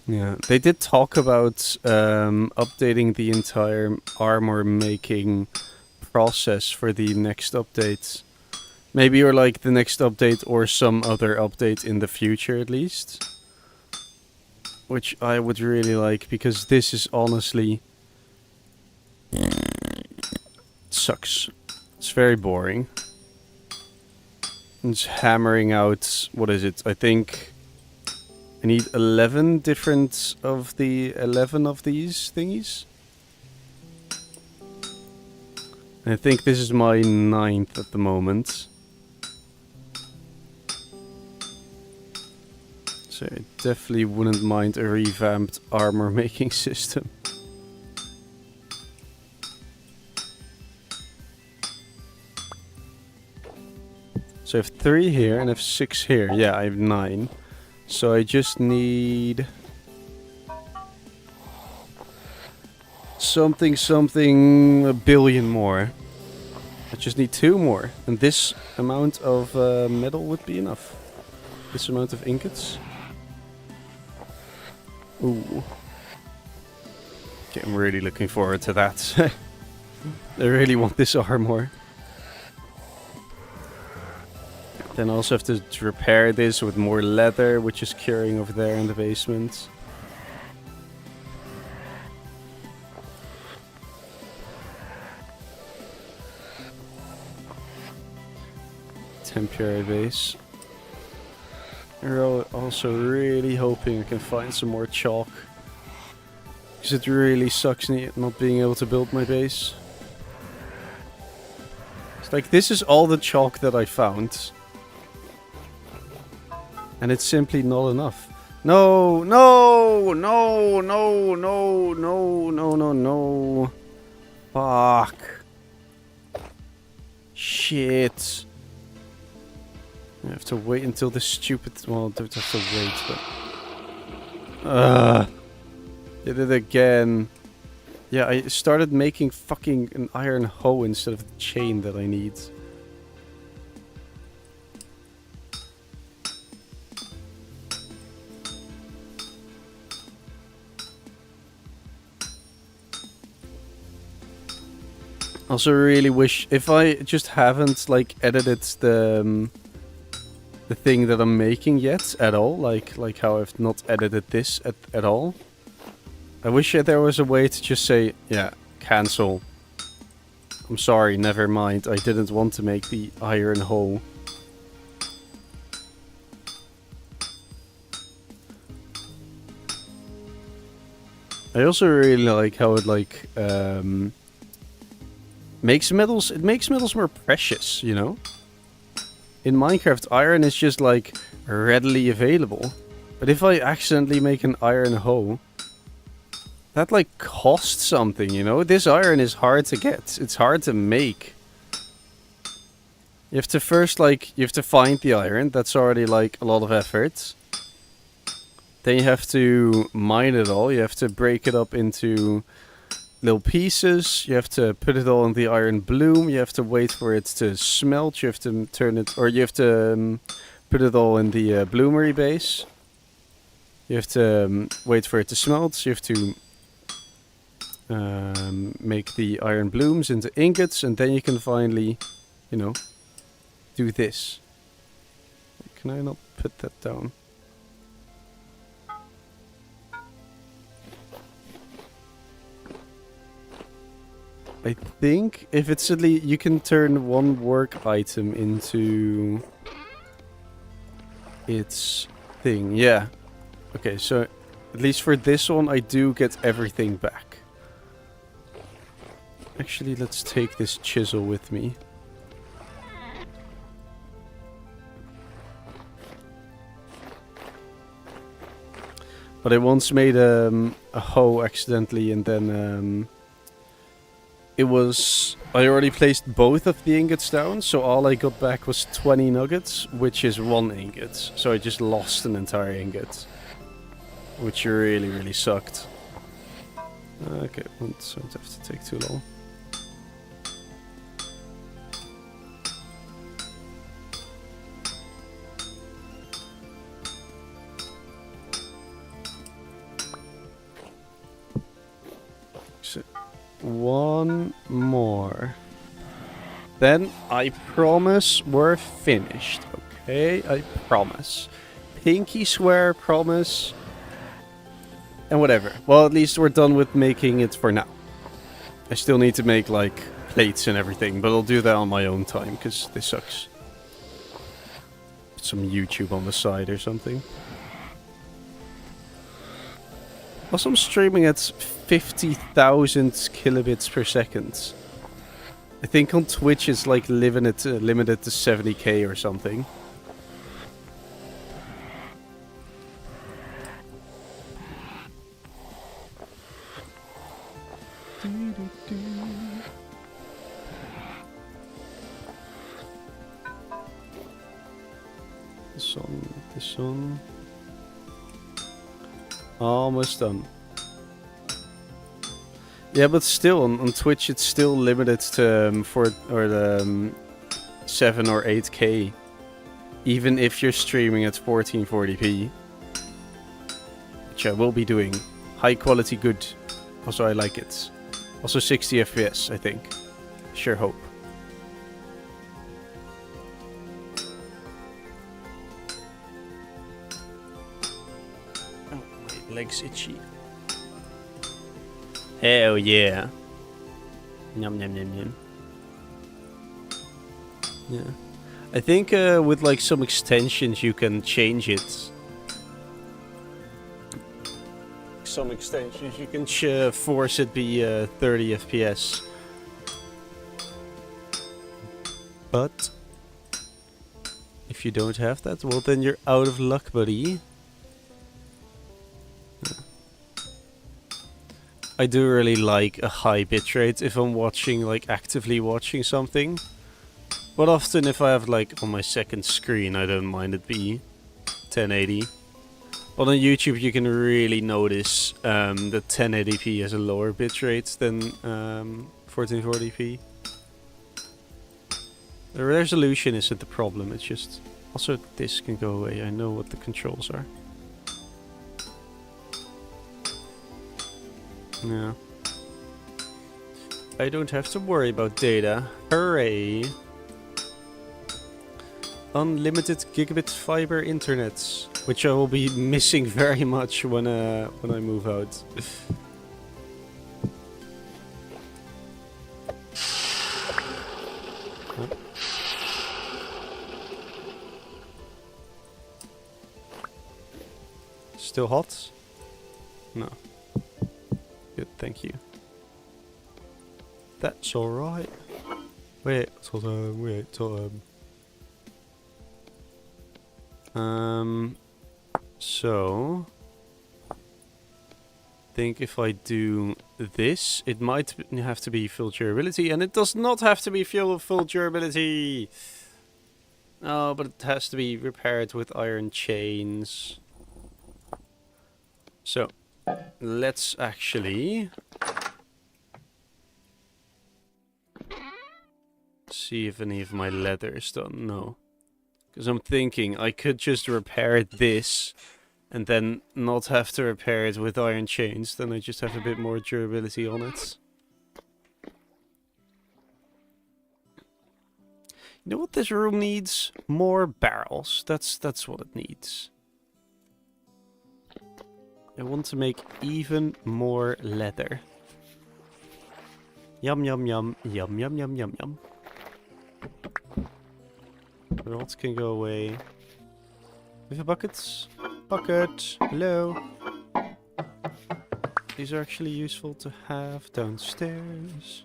Yeah, they did talk about updating the entire armor making process for the next update. Maybe or like the next update or some other update in the future at least. Which I would really like, because this is honestly... sucks. It's very boring. It's hammering out... what is it? I think... I need 11 different of the 11 of these thingies. And I think this is my 9th at the moment. So I definitely wouldn't mind a revamped armor making system. So I have 3 here and I have 6 here. Yeah, I have 9. So I just need... something, a billion more. I just need 2 more. And this amount of metal would be enough. This amount of ingots. Ooh. Okay, I'm really looking forward to that. I really want this armor. Then I also have to repair this with more leather, which is curing over there in the basement. Temporary base. I'm also really hoping I can find some more chalk. Because it really sucks not being able to build my base. It's like, this is all the chalk that I found. And it's simply not enough. No, no, no, no, no, no, no, no, no. Fuck. Shit. I have to wait until this stupid... Well, I don't have to wait, but... Did it again. Yeah, I started making fucking an iron hoe instead of the chain that I need. Also really wish, if I just haven't like edited the thing that I'm making yet at all, like how I've not edited this at all. I wish there was a way to just say, yeah, cancel. I'm sorry, never mind. I didn't want to make the iron hoe. I also really like how it like makes metals. It makes metals more precious, you know. In Minecraft, iron is just like readily available, but if I accidentally make an iron hoe, that like costs something, you know. This iron is hard to get. It's hard to make. You have to first like you have to find the iron. That's already like a lot of effort. Then you have to mine it all. You have to break it up into little pieces. You have to put it all in the iron bloom. You have to wait for it to smelt. You have to turn it, or you have to put it all in the bloomery base. You have to wait for it to smelt. You have to make the iron blooms into ingots, and then you can finally, you know, do this. Can I not put that down? I think if it's suddenly you can turn one work item into its thing. Yeah. Okay, so at least for this one I do get everything back. Actually, let's take this chisel with me. But I once made a hoe accidentally, and then it was... I already placed both of the ingots down, so all I got back was 20 nuggets, which is 1 ingot. So I just lost an entire ingot, which really, really sucked. Okay, so it have to take too long. One more. Then I promise we're finished. Okay, I promise. Pinky swear, promise. And whatever. Well, at least we're done with making it for now. I still need to make like plates and everything, but I'll do that on my own time because this sucks. Put some YouTube on the side or something. Also, I'm streaming at 50,000 kilobits per second. I think on Twitch it's like limited to 70k or something. This one. Almost done. Yeah, but still on Twitch it's still limited to 7 or 8k, even if you're streaming at 1440p, which I will be doing. High quality, good. Also, I like it. Also 60 FPS, I think. Sure hope. Oh, my leg's itchy. Hell yeah. Yum yum yum yum. Yeah. I think with like some extensions you can change it. Some extensions you can force it be 30 FPS. But if you don't have that, well then you're out of luck, buddy. I do really like a high bitrate if I'm watching, like actively watching something. But often if I have like on my second screen, I don't mind it be 1080. But on YouTube you can really notice that 1080p has a lower bitrate than 1440p. The resolution isn't the problem, it's just... Also this can go away, I know what the controls are. Yeah. I don't have to worry about data. Hooray! Unlimited gigabit fiber internets, which I will be missing very much when I move out. Huh? Still hot? No. Good, thank you. That's alright. Wait, so I think if I do this, it might have to be full durability, and it does not have to be full durability. Oh, but it has to be repaired with iron chains. So let's actually see if any of my leather is done. No. Because I'm thinking I could just repair this and then not have to repair it with iron chains. Then I just have a bit more durability on it. You know what this room needs? More barrels. That's what it needs. I want to make even more leather. Yum yum yum yum yum yum yum yum. The rods can go away. We have buckets. Bucket. Hello. These are actually useful to have downstairs.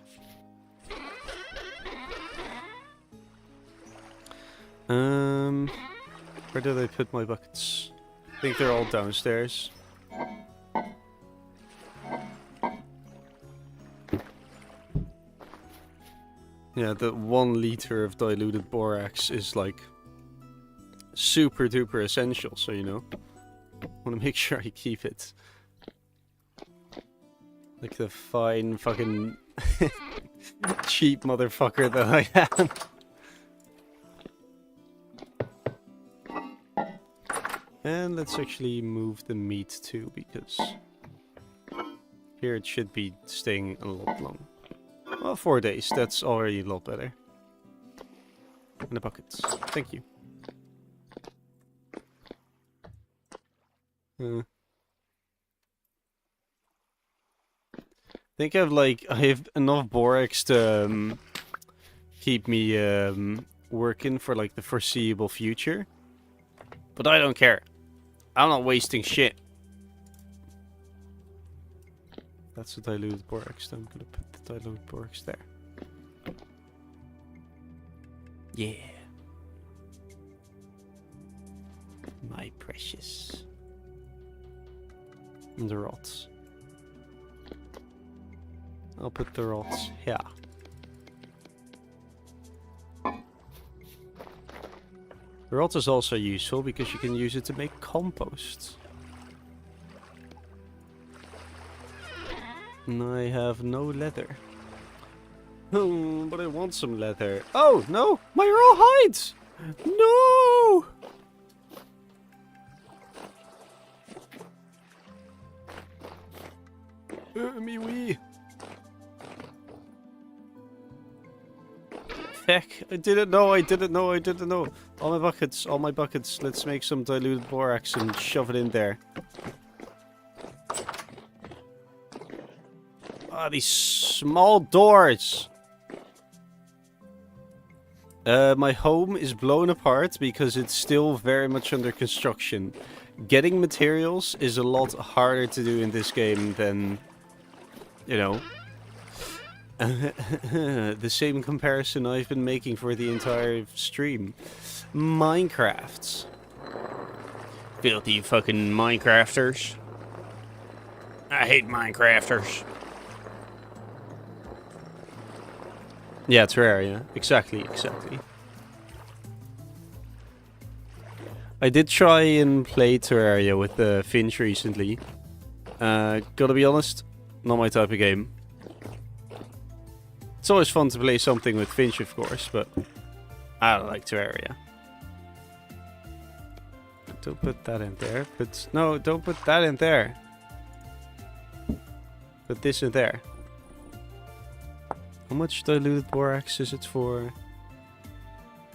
Where did I put my buckets? I think they're all downstairs. Yeah, the 1 liter of diluted borax is like super duper essential, so you know. I want to make sure I keep it. Like the fine fucking cheap motherfucker that I am. And let's actually move the meat too, because here it should be staying a lot longer. Well, 4 days, that's already a lot better. And the buckets. Thank you. I think I have enough borax to keep me working for like the foreseeable future. But I don't care. I'm not wasting shit. That's the diluted borax. So I'm gonna put the diluted borax there. Yeah. My precious. And the rods. I'll put the rods here. The rods is also useful because you can use it to make compost. And I have no leather. But I want some leather. Oh, no! My raw hides! No! Me wee. Heck, I didn't know. All my buckets. Let's make some diluted borax and shove it in there. Ah, these small doors. My home is blown apart because it's still very much under construction. Getting materials is a lot harder to do in this game than, you know, The same comparison I've been making for the entire stream. Minecrafts. Filthy fucking Minecrafters. I hate Minecrafters. Yeah, Terraria. Exactly. I did try and play Terraria with Finch recently. Gotta be honest, not my type of game. It's always fun to play something with Finch, of course, but I don't like Terraria. Don't put that in there. No, don't put that in there. Put this in there. How much diluted borax is it for?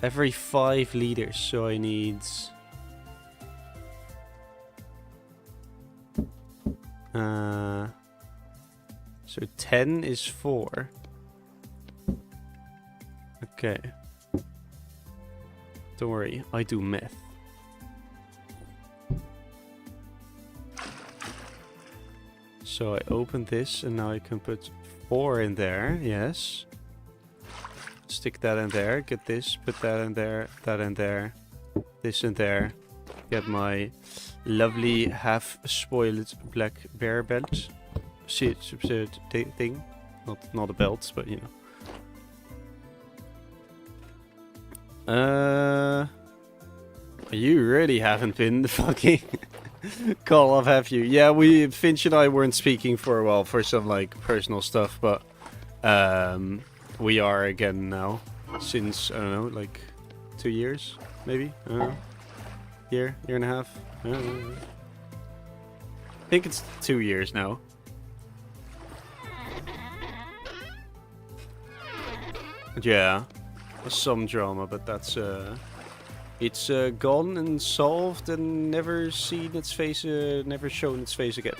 Every 5 liters, so I need... So 10 is 4. Okay. Don't worry, I do math. So I open this and now I can put 4 in there, yes. Stick that in there, get this, put that in there, that in there, this in there. Get my lovely half-spoiled black bear belt. Thing. Not a belt, but you know. You really haven't been fucking call off, have you? Yeah, Finch and I weren't speaking for a while for some like personal stuff, but we are again now since, I don't know, like 2 years, maybe? I don't know. Year and a half? I think it's 2 years now. Yeah, some drama, but that's it's gone and solved and never seen its face, never shown its face again.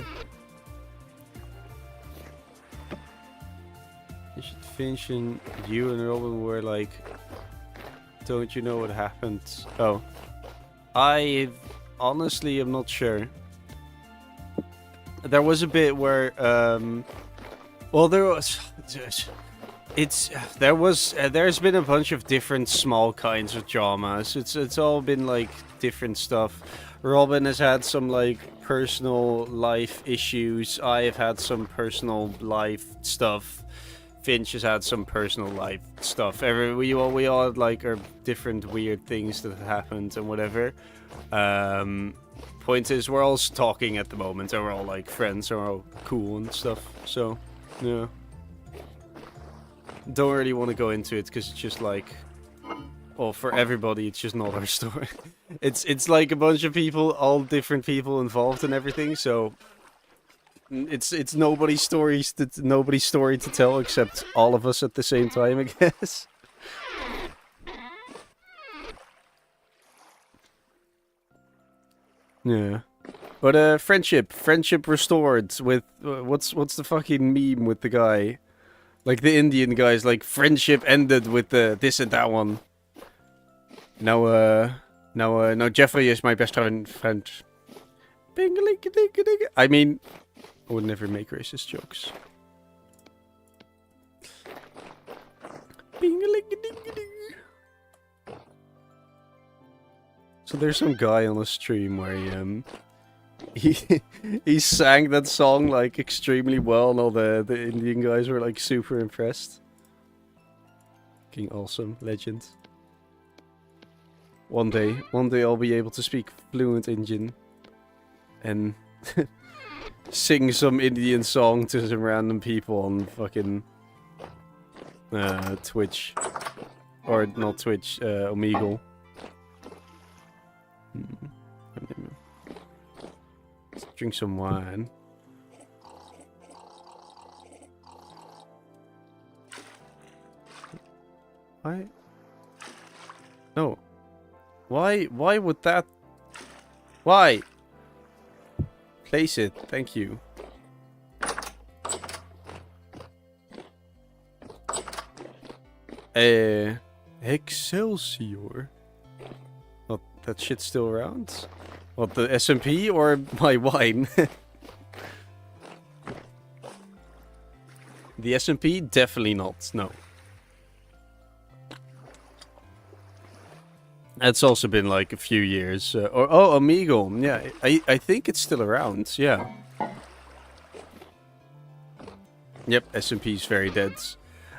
Finch and you and Robin were like, don't you know what happened? Oh, I honestly am not sure. There was a bit where, well, there's been a bunch of different small kinds of dramas. It's all been like different stuff. Robin has had some like personal life issues. I have had some personal life stuff. Finch has had some personal life stuff. We all had like our different weird things that happened and whatever. Point is, we're all talking at the moment, and we're all like friends, and we're all cool and stuff. So, yeah. Don't really want to go into it because it's just like, well, for everybody, it's just not our story. It's like a bunch of people, all different people involved and everything. So it's nobody's story to tell except all of us at the same time, I guess. Yeah. But friendship restored with what's the fucking meme with the guy? Like the Indian guys, like friendship ended with the this and that one. Now Jeffrey is my best friend. I mean, I would never make racist jokes. So there's some guy on the stream where he sang that song like extremely well, and all the Indian guys were like super impressed. Fucking awesome, legend. One day I'll be able to speak fluent Indian and sing some Indian song to some random people on fucking Twitch, or not Twitch, Omegle. Let's drink some wine. Why? No. Why would that... Why? Place it, thank you. Excelsior. What, that shit's still around? What, the SMP or my wine? The SMP, definitely not. No. It's also been like a few years. Amigo. Yeah, I think it's still around. Yeah. Yep, SMP's very dead.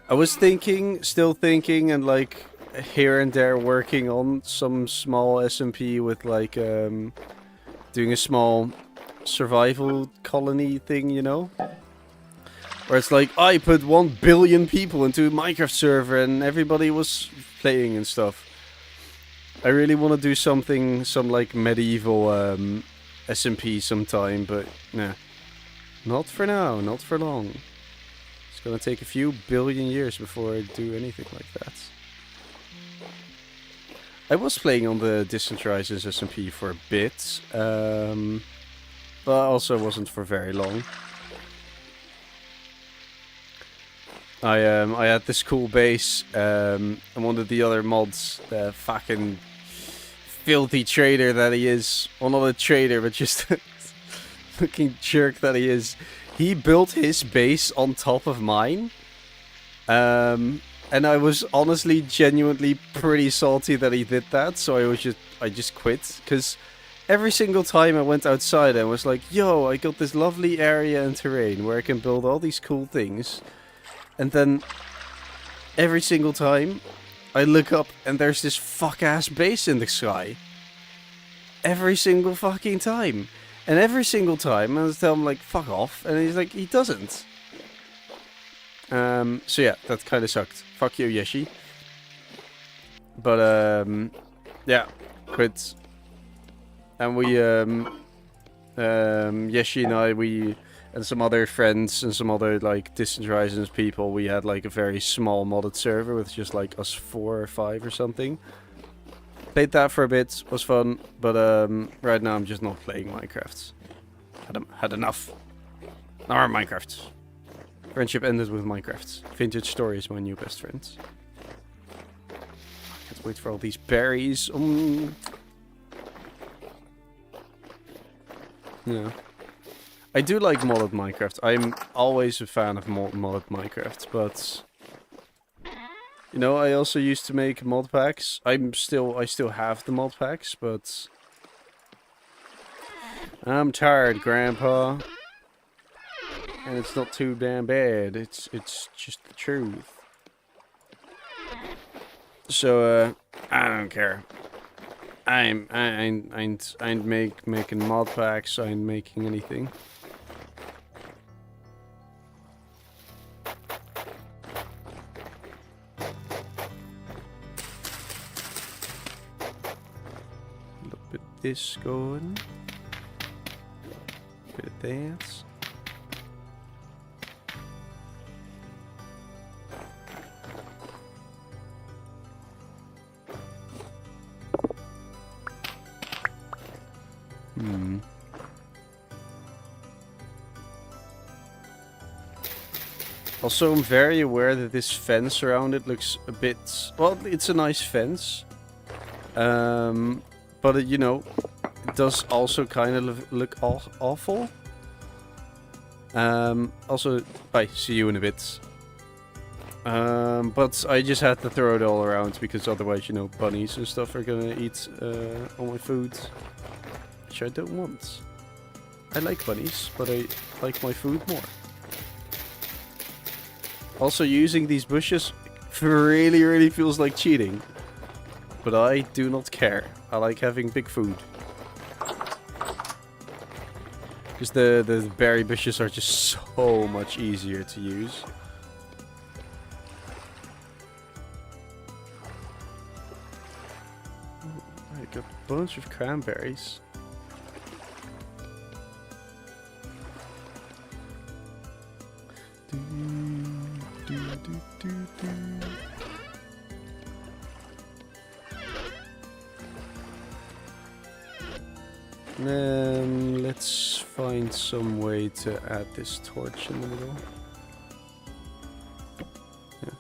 I was still thinking, and like here and there working on some small SMP with like doing a small survival colony thing, you know? Where it's like, I put 1 billion people into a Minecraft server and everybody was playing and stuff. I really want to do something, some like medieval SMP sometime, but nah. Not for now, not for long. It's gonna take a few billion years before I do anything like that. I was playing on the Distant Horizons SMP for a bit, but also wasn't for very long. I had this cool base, and one of the other mods, the fucking filthy trader that he is, well, not a trader, but just fucking jerk that he is. He built his base on top of mine. And I was honestly genuinely pretty salty that he did that, so I just quit, cuz every single time I went outside I was like, "Yo, I got this lovely area and terrain where I can build all these cool things." And then every single time I look up and there's this fuck-ass base in the sky. Every single fucking time. And every single time, I tell him, like, fuck off. And he's like, he doesn't. So yeah, that kind of sucked. Fuck you, Yeshi. But, yeah, quit. And we, Yeshi and I, and some other friends and some other, like, Distant Horizons people, we had, like, a very small modded server with just, like, us 4 or 5 or something. Played that for a bit, was fun, but right now I'm just not playing Minecraft. Had enough. Or Minecraft. Friendship ended with Minecraft. Vintage Story is my new best friend. Can't wait for all these berries. Yeah. I do like modded Minecraft. I'm always a fan of modded Minecraft, but you know, I also used to make mod packs. I still have the mod packs, but I'm tired, Grandpa. And it's not too damn bad. It's just the truth. So I don't care. I ain't making mod packs. I ain't making anything. This going. Bit of dance. Also, I'm very aware that this fence around it looks a bit... Well, it's a nice fence. But, you know, it does also kind of look awful. Also, bye, see you in a bit. But I just had to throw it all around because otherwise, you know, bunnies and stuff are gonna eat all my food. Which I don't want. I like bunnies, but I like my food more. Also, using these bushes really feels like cheating. But I do not care. I like having big food. Because the berry bushes are just so much easier to use. I got a bunch of cranberries. Let's find some way to add this torch in the middle. Yeah.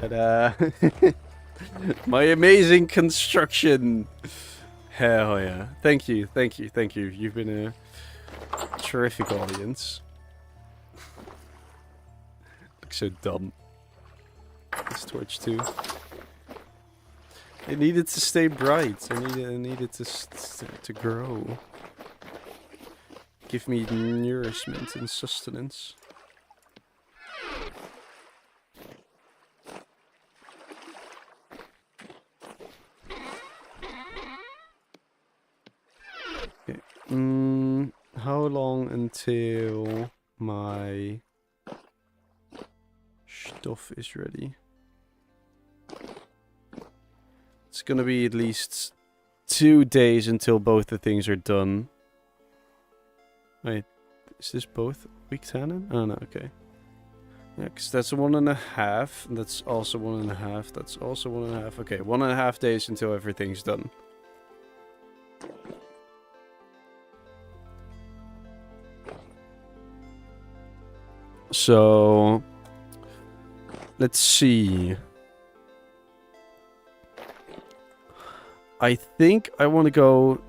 Ta-da! My amazing construction! Hell yeah. Thank you, thank you, thank you. You've been a terrific audience. Looks so dumb. This torch too. It needed to stay bright. I needed to grow. Give me nourishment and sustenance. Okay. How long until my stuff is ready? It's gonna be at least 2 days until both the things are done. Wait, is this both week tannin? Oh no, okay. Yeah, because that's 1.5, and that's also 1.5, that's also 1.5. Okay, 1.5 days until everything's done. So, let's see. I think I want to go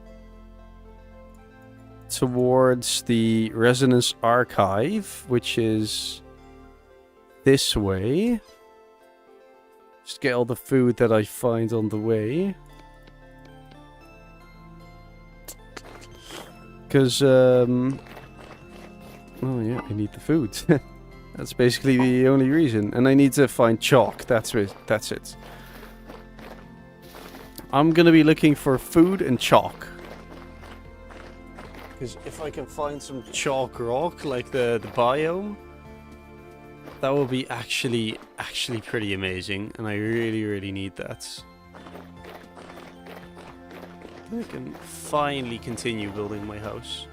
towards the Resonance Archive, which is this way. Just get all the food that I find on the way. Because, oh yeah, I need the food. That's basically the only reason. And I need to find chalk. That's it. That's it. I'm gonna be looking for food and chalk. Because if I can find some chalk rock, like the biome, that will be actually pretty amazing. And I really need that. I can finally continue building my house.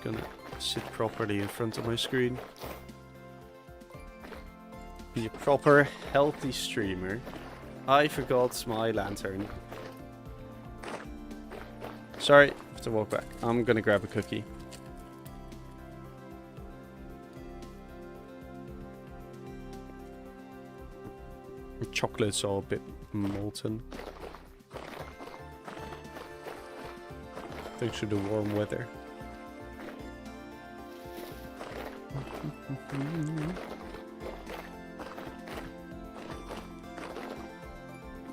Gonna sit properly in front of my screen. Be a proper healthy streamer. I forgot my lantern. Sorry, I have to walk back. I'm gonna grab a cookie. The chocolate's all a bit molten. Thanks to the warm weather.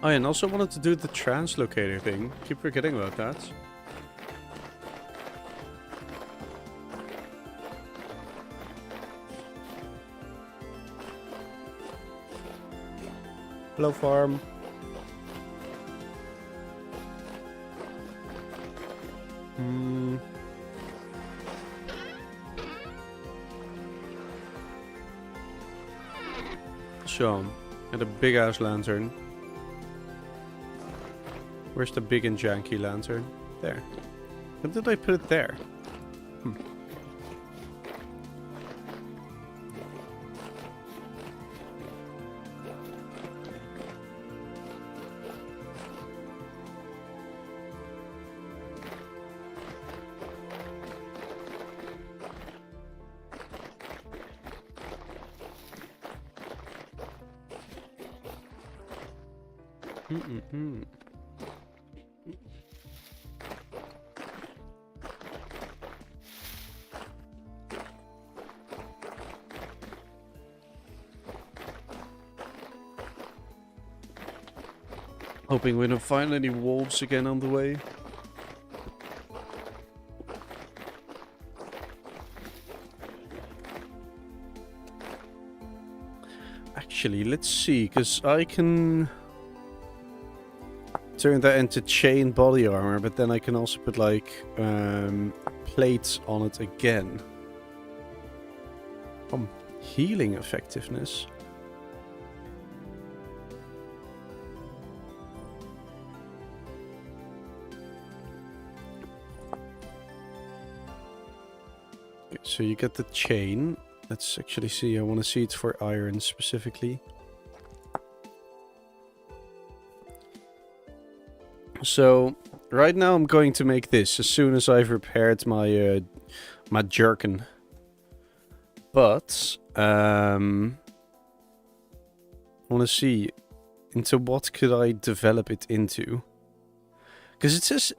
Oh, and also wanted to do the translocator thing. Keep forgetting about that. Hello, farm. So, and a big ass lantern. Where's the big and janky lantern? There. When did I put it there? Hoping we don't find any wolves again on the way. Actually, let's see, because I can turn that into chain body armor, but then I can also put like plates on it again. Healing effectiveness. So you get the chain. Let's actually see. I want to see it for iron specifically. So right now I'm going to make this as soon as I've repaired my my jerkin. But I want to see into what could I develop it into. Because it says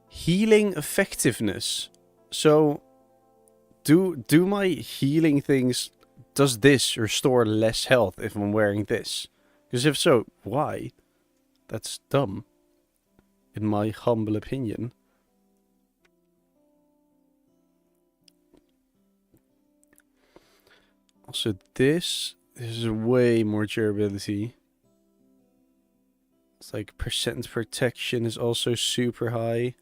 healing effectiveness. So do my healing things, does this restore less health if I'm wearing this? Because if so, why? That's dumb, in my humble opinion. Also, this is way more durability. It's like percent protection is also super high.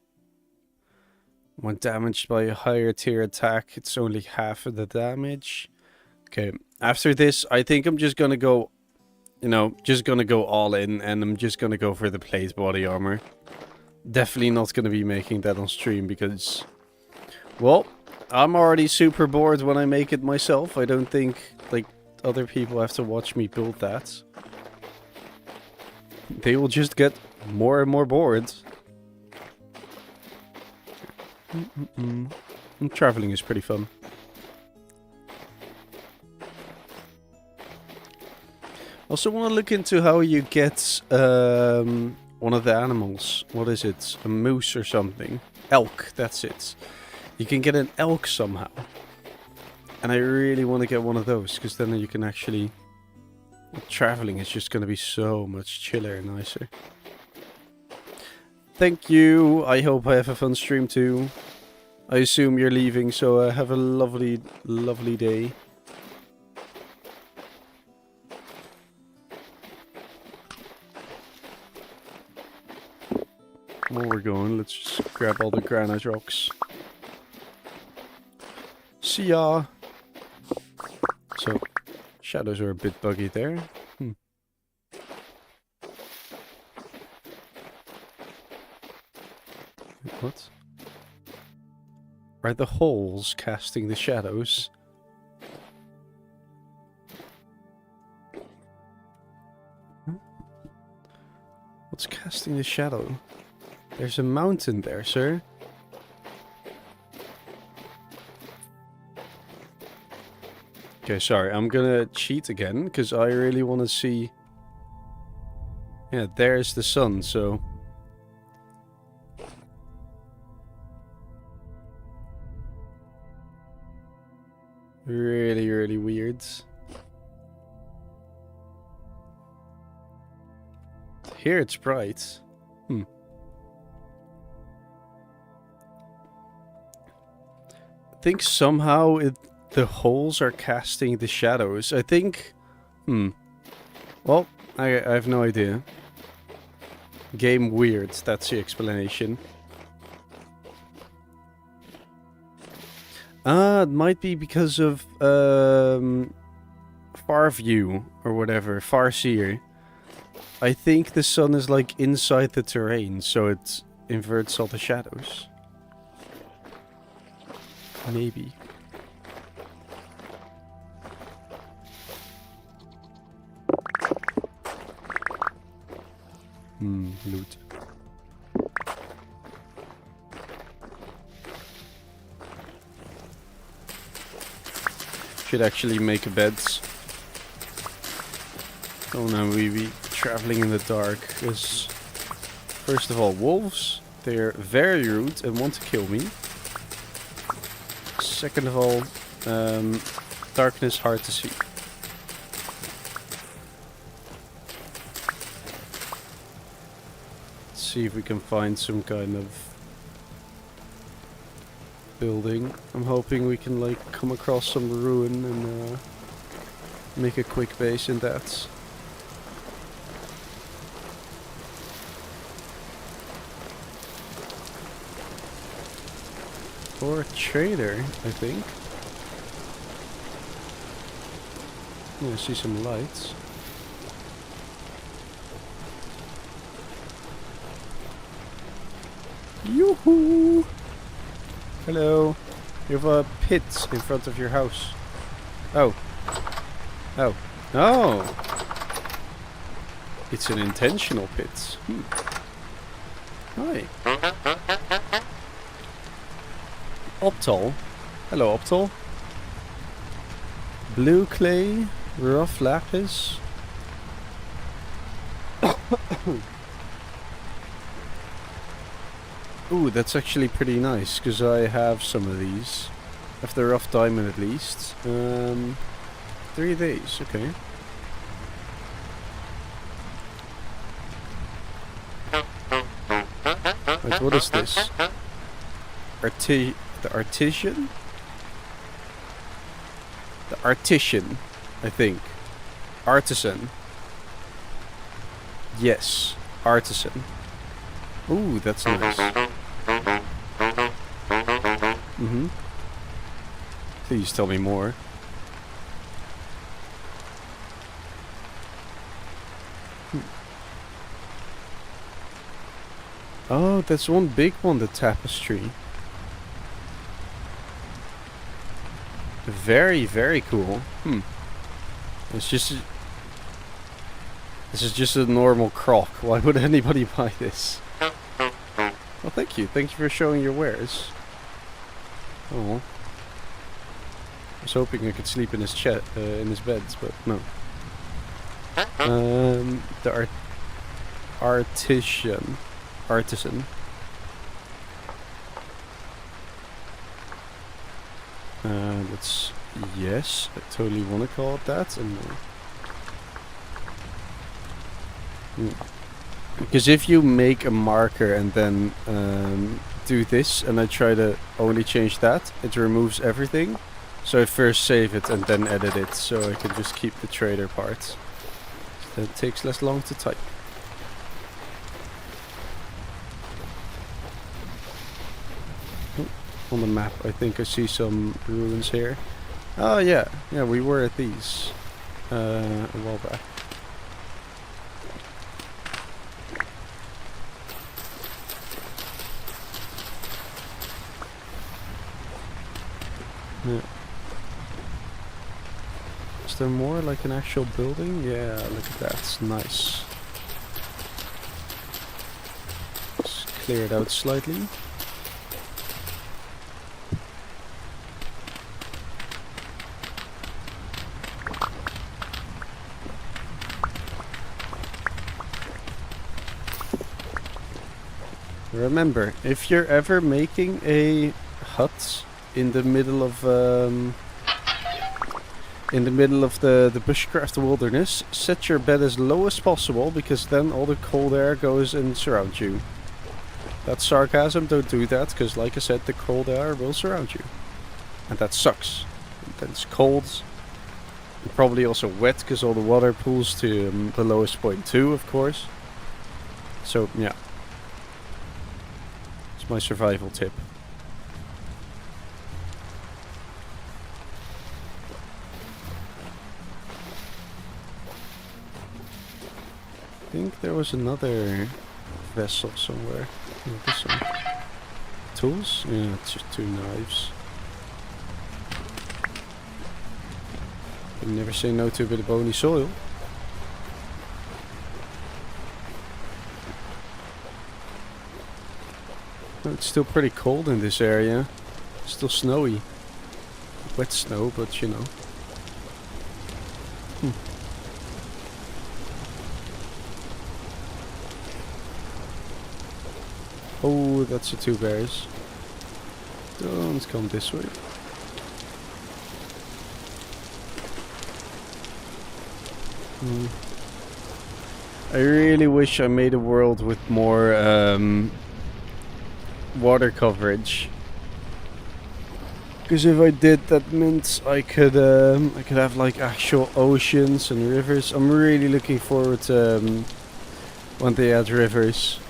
When damaged by a higher tier attack, it's only half of the damage. Okay, after this, I think I'm just gonna go, you know, just gonna go all in, and I'm just gonna go for the plate body armor. Definitely not gonna be making that on stream because, well, I'm already super bored when I make it myself. I don't think, like, other people have to watch me build that. They will just get more and more bored. And traveling is pretty fun. Also want to look into how you get one of the animals. What is it? A moose or something? Elk, that's it. You can get an elk somehow. And I really want to get one of those, because then you can actually... Traveling is just going to be so much chiller and nicer. Thank you. I hope I have a fun stream too. I assume you're leaving, so have a lovely, lovely day. While we're going, let's just grab all the granite rocks. See ya! So, shadows are a bit buggy there. What? Are the holes casting the shadows? What's casting the shadow? There's a mountain there, sir. Okay, sorry, I'm gonna cheat again, because I really want to see... Yeah, there's the sun, so... Really, really weird. Here it's bright. I think somehow the holes are casting the shadows. I think... Well, I have no idea. Game weird, that's the explanation. It might be because of far view or whatever, Farseer. I think the sun is like inside the terrain, so it inverts all the shadows. Maybe. Loot. Should actually make a bed. Oh no, we be traveling in the dark. Because, first of all, wolves, they're very rude and want to kill me. Second of all, darkness hard to see. Let's see if we can find some kind of building. I'm hoping we can like come across some ruin and make a quick base in that. Or a trader, I think. Yeah, I see some lights. Yoo-hoo! Hello. You have a pit in front of your house. Oh. Oh. Oh! It's an intentional pit. Hi. Optol. Hello, Optol. Blue clay, rough lapis. Ooh, that's actually pretty nice, because I have some of these. I have the rough diamond at least. 3 days, okay. Wait, what is this? The artisan? The artisan, I think. Artisan. Yes, artisan. Ooh, that's nice. Mm-hmm. Please tell me more. Oh, that's one big one, the tapestry. Very, very cool. It's just... This is just a normal crock. Why would anybody buy this? Well, thank you. Thank you for showing your wares. Oh. I was hoping I could sleep in his in his bed, but no. The artisan. That's... Yes, I totally want to call it that. And because if you make a marker and then do this, and I try to only change that, it removes everything. So I first save it and then edit it, so I can just keep the trader parts. That takes less long to type. Oh, on the map, I think I see some ruins here. Oh yeah, yeah, we were at these a while back. Yeah. Is there more, like an actual building? Yeah, look at that, it's nice. Just clear it out slightly. Remember, if you're ever making a hut in the middle of the bushcraft wilderness, set your bed as low as possible, because then all the cold air goes and surrounds you. That's sarcasm, don't do that, because like I said, the cold air will surround you. And that sucks. And then it's cold. And probably also wet, because all the water pools to the lowest point too, of course. So, yeah. It's my survival tip. I think there was another vessel somewhere. Oh, this one. Tools? Yeah, it's just 2 knives. You never say no to a bit of bony soil. Well, it's still pretty cold in this area. It's still snowy. Wet snow, but you know. Oh, that's the 2 bears. Don't come this way. I really wish I made a world with more water coverage. Because if I did, that meant I could have like actual oceans and rivers. I'm really looking forward to when they add rivers.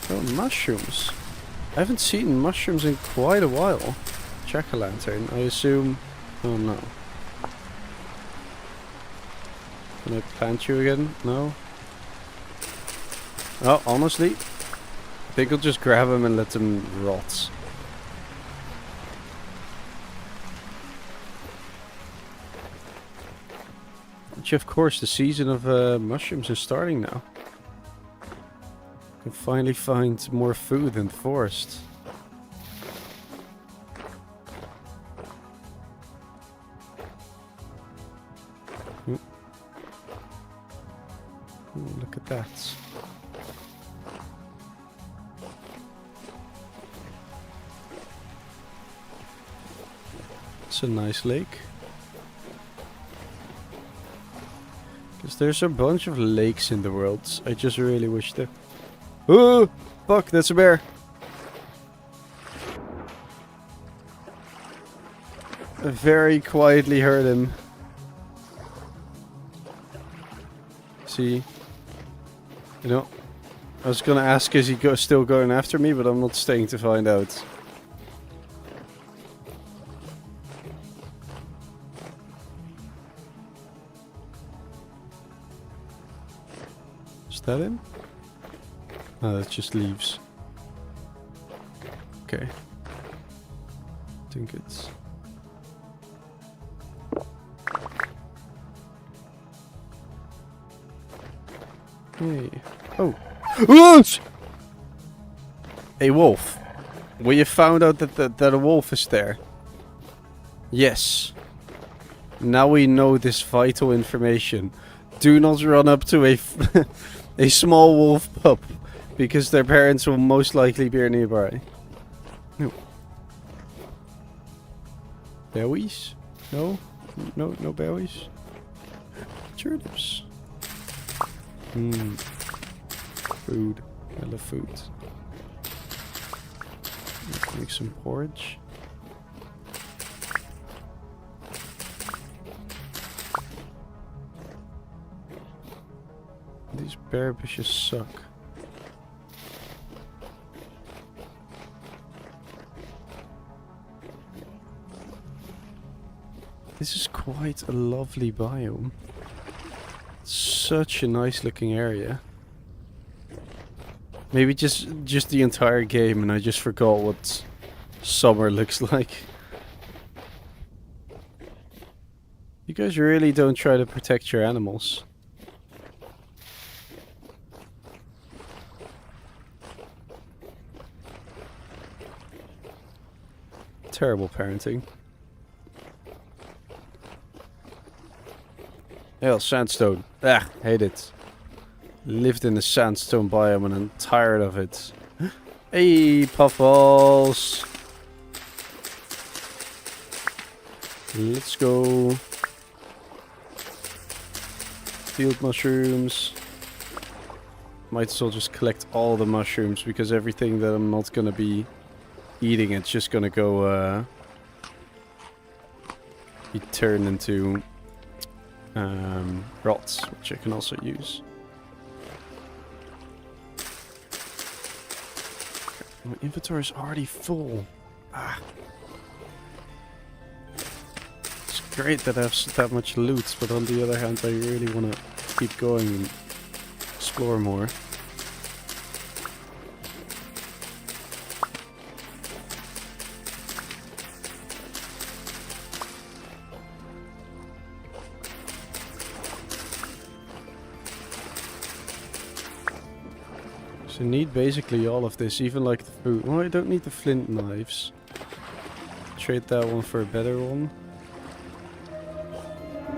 Oh, mushrooms. I haven't seen mushrooms in quite a while. Jack-o'-lantern, I assume. Oh no. Can I plant you again? No? Oh, honestly, I think I'll just grab them and let them rot. Which of course the season of mushrooms is starting now. can finally find more food in the forest. Ooh, look at that. It's a nice lake. Because there's a bunch of lakes in the world. I just really wish there... Oh! Fuck, that's a bear! I very quietly heard him. See? You know, I was gonna ask, is he still going after me, but I'm not staying to find out. Is that him? Oh, that's just leaves. Okay. I think it's... Hey. Oh. What? A wolf. We have found out that a wolf is there. Yes. Now we know this vital information. Do not run up to a a small wolf pup, because their parents will most likely be nearby. No. Berries? No? No berries? Turnips. Food. I love food. Let's make some porridge. These berry bushes suck. This is quite a lovely biome. Such a nice looking area. Maybe just the entire game and I just forgot what summer looks like. You guys really don't try to protect your animals. Terrible parenting. Hell, sandstone. Ah, hate it. Lived in the sandstone biome and I'm tired of it. Hey, puffballs. Let's go. Field mushrooms. Might as well just collect all the mushrooms because everything that I'm not gonna be eating, it's just gonna go be turned into rots, which I can also use. My inventory is already full. Ah. It's great that I have that much loot, but on the other hand, I really want to keep going and explore more. So I need basically all of this, even like the food. Oh, I don't need the flint knives. Trade that one for a better one.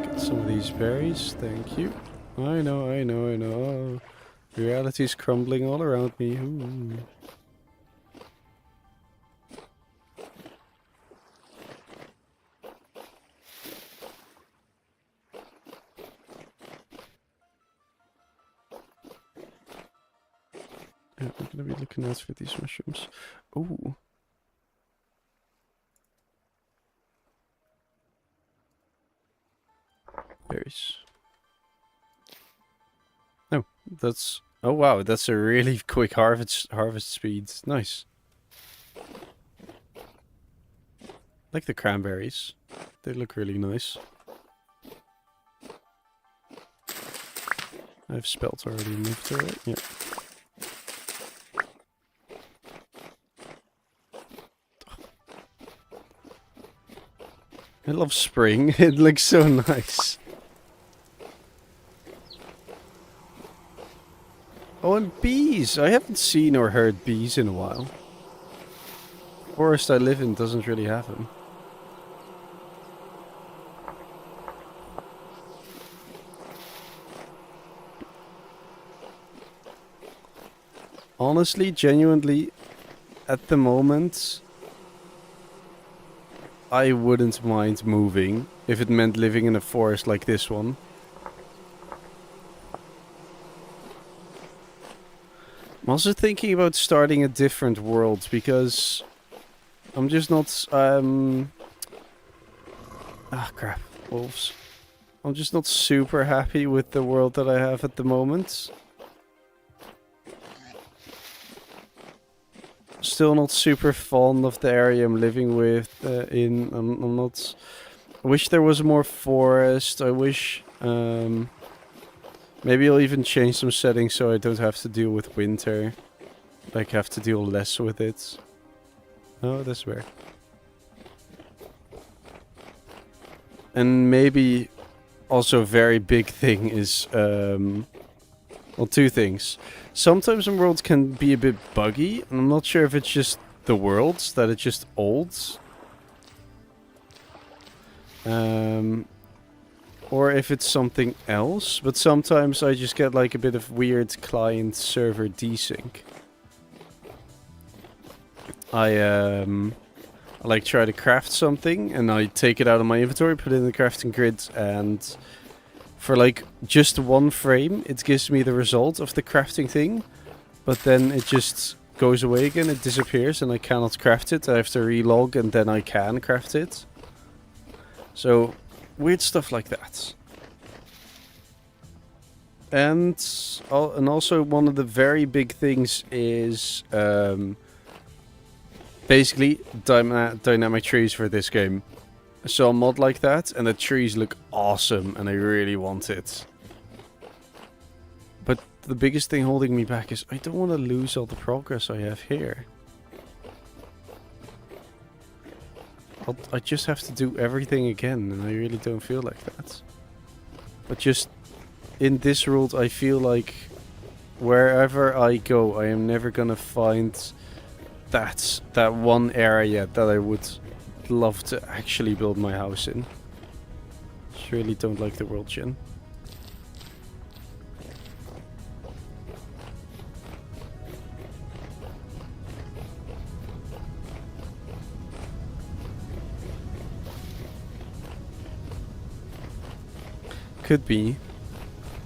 Get some of these berries, thank you. I know. Reality's crumbling all around me. Ooh. Yeah, I'm gonna be looking out for these mushrooms. Ooh. Berries. Oh, that's... Oh wow, that's a really quick harvest speed. Nice. Like the cranberries. They look really nice. I have spelt already moved to it. Yeah. I love spring. It looks so nice. Oh, and bees! I haven't seen or heard bees in a while. The forest I live in doesn't really have them. Honestly, genuinely, at the moment, I wouldn't mind moving if it meant living in a forest like this one. I'm also thinking about starting a different world because I'm just not, ah, crap, wolves. I'm just not super happy with the world that I have at the moment. Still not super fond of the area I'm living with. I'm not. I wish there was more forest. I wish. Maybe I'll even change some settings so I don't have to deal with winter. Like have to deal less with it. Oh, that's weird. And maybe also a very big thing is well, two things. Sometimes some worlds can be a bit buggy, and I'm not sure if it's just the worlds, that it's just old. Or if it's something else, but sometimes I just get like a bit of weird client-server desync. I like try to craft something, and I take it out of my inventory, put it in the crafting grid, and for like just one frame, it gives me the result of the crafting thing, but then it just goes away again, it disappears, and I cannot craft it. I have to relog, and then I can craft it. So, weird stuff like that. And also one of the very big things is basically dynamic trees for this game. I saw a mod like that, and the trees look awesome, and I really want it. But the biggest thing holding me back is I don't want to lose all the progress I have here. I just have to do everything again, and I really don't feel like that. But just in this world, I feel like wherever I go, I am never gonna find that one area that I would love to actually build my house in. Just really don't like the world, Jen. Could be.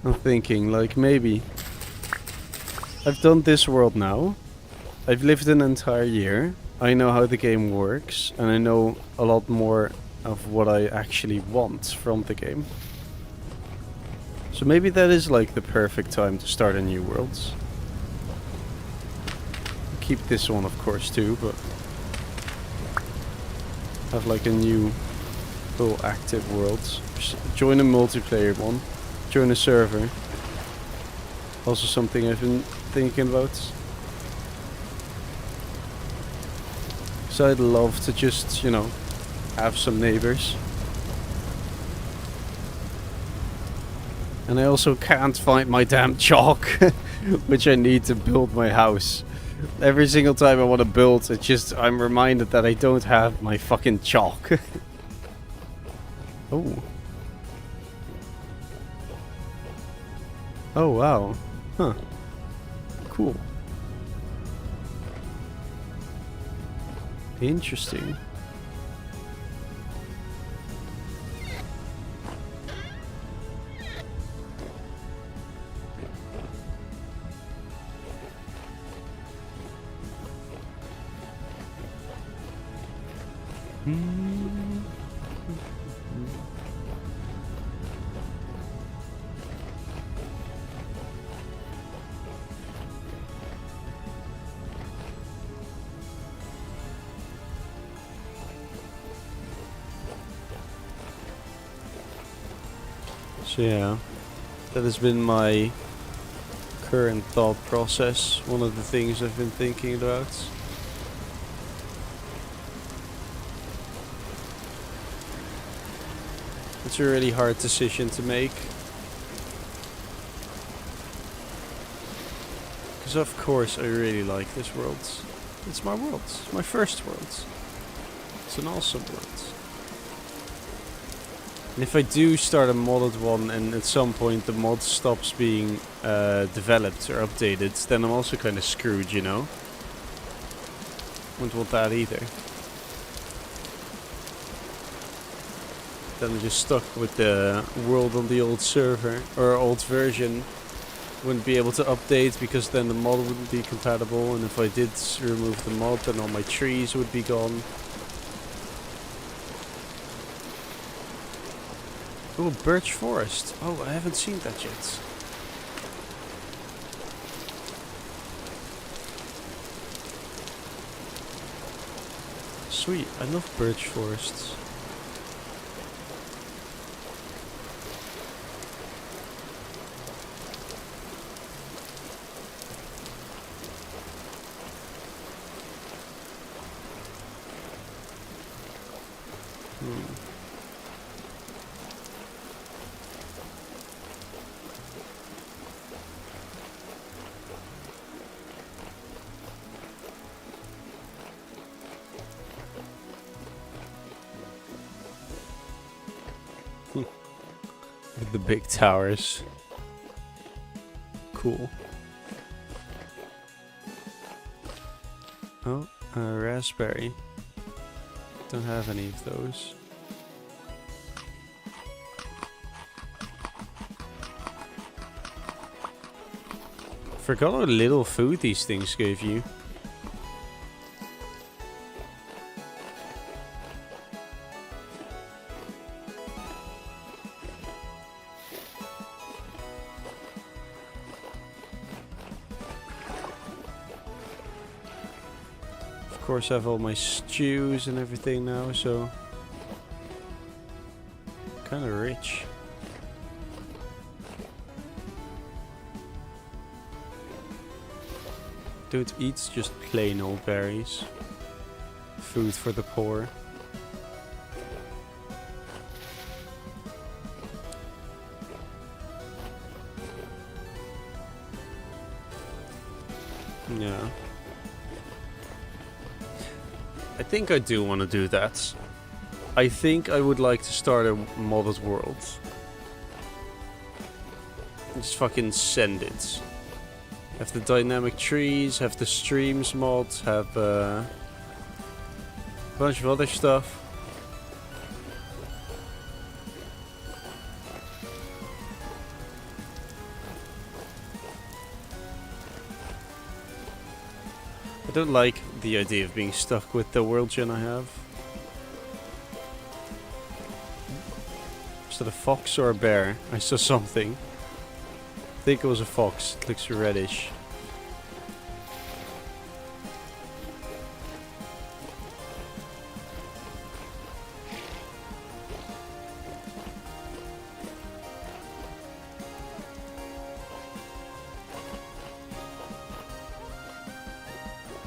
I'm thinking, like, maybe. I've done this world now. I've lived an entire year. I know how the game works, and I know a lot more of what I actually want from the game. So maybe that is like the perfect time to start a new world. Keep this one, of course, too, but have like a new full active world. Join a multiplayer one. Join a server. Also something I've been thinking about. So I'd love to just, you know, have some neighbors. And I also can't find my damn chalk, which I need to build my house. Every single time I want to build, it's just, I'm reminded that I don't have my fucking chalk. Oh. Oh, wow. Huh. Cool. Interesting. So yeah, that has been my current thought process. One of the things I've been thinking about. It's a really hard decision to make. Because of course I really like this world. It's my world. It's my first world. It's an awesome world. And if I do start a modded one and at some point the mod stops being developed or updated, then I'm also kind of screwed, you know? Wouldn't want that either. Then I'm just stuck with the world on the old server, or old version. Wouldn't be able to update because then the mod wouldn't be compatible, and if I did remove the mod then all my trees would be gone. Oh, birch forest. Oh, I haven't seen that yet. Sweet, I love birch forests. With the big towers. Cool. Oh, a raspberry. Don't have any of those. Forgot how little food these things gave you. Of course I have all my stews and everything now, so kind of rich. Don't eat just plain old berries. Food for the poor. Yeah. I think I do want to do that. I think I would like to start a modded world. Just fucking send it. Have the dynamic trees, have the streams mod, have a bunch of other stuff. I don't like the idea of being stuck with the world gen I have. Is that a fox or a bear? I saw something. I think it was a fox. It looks reddish.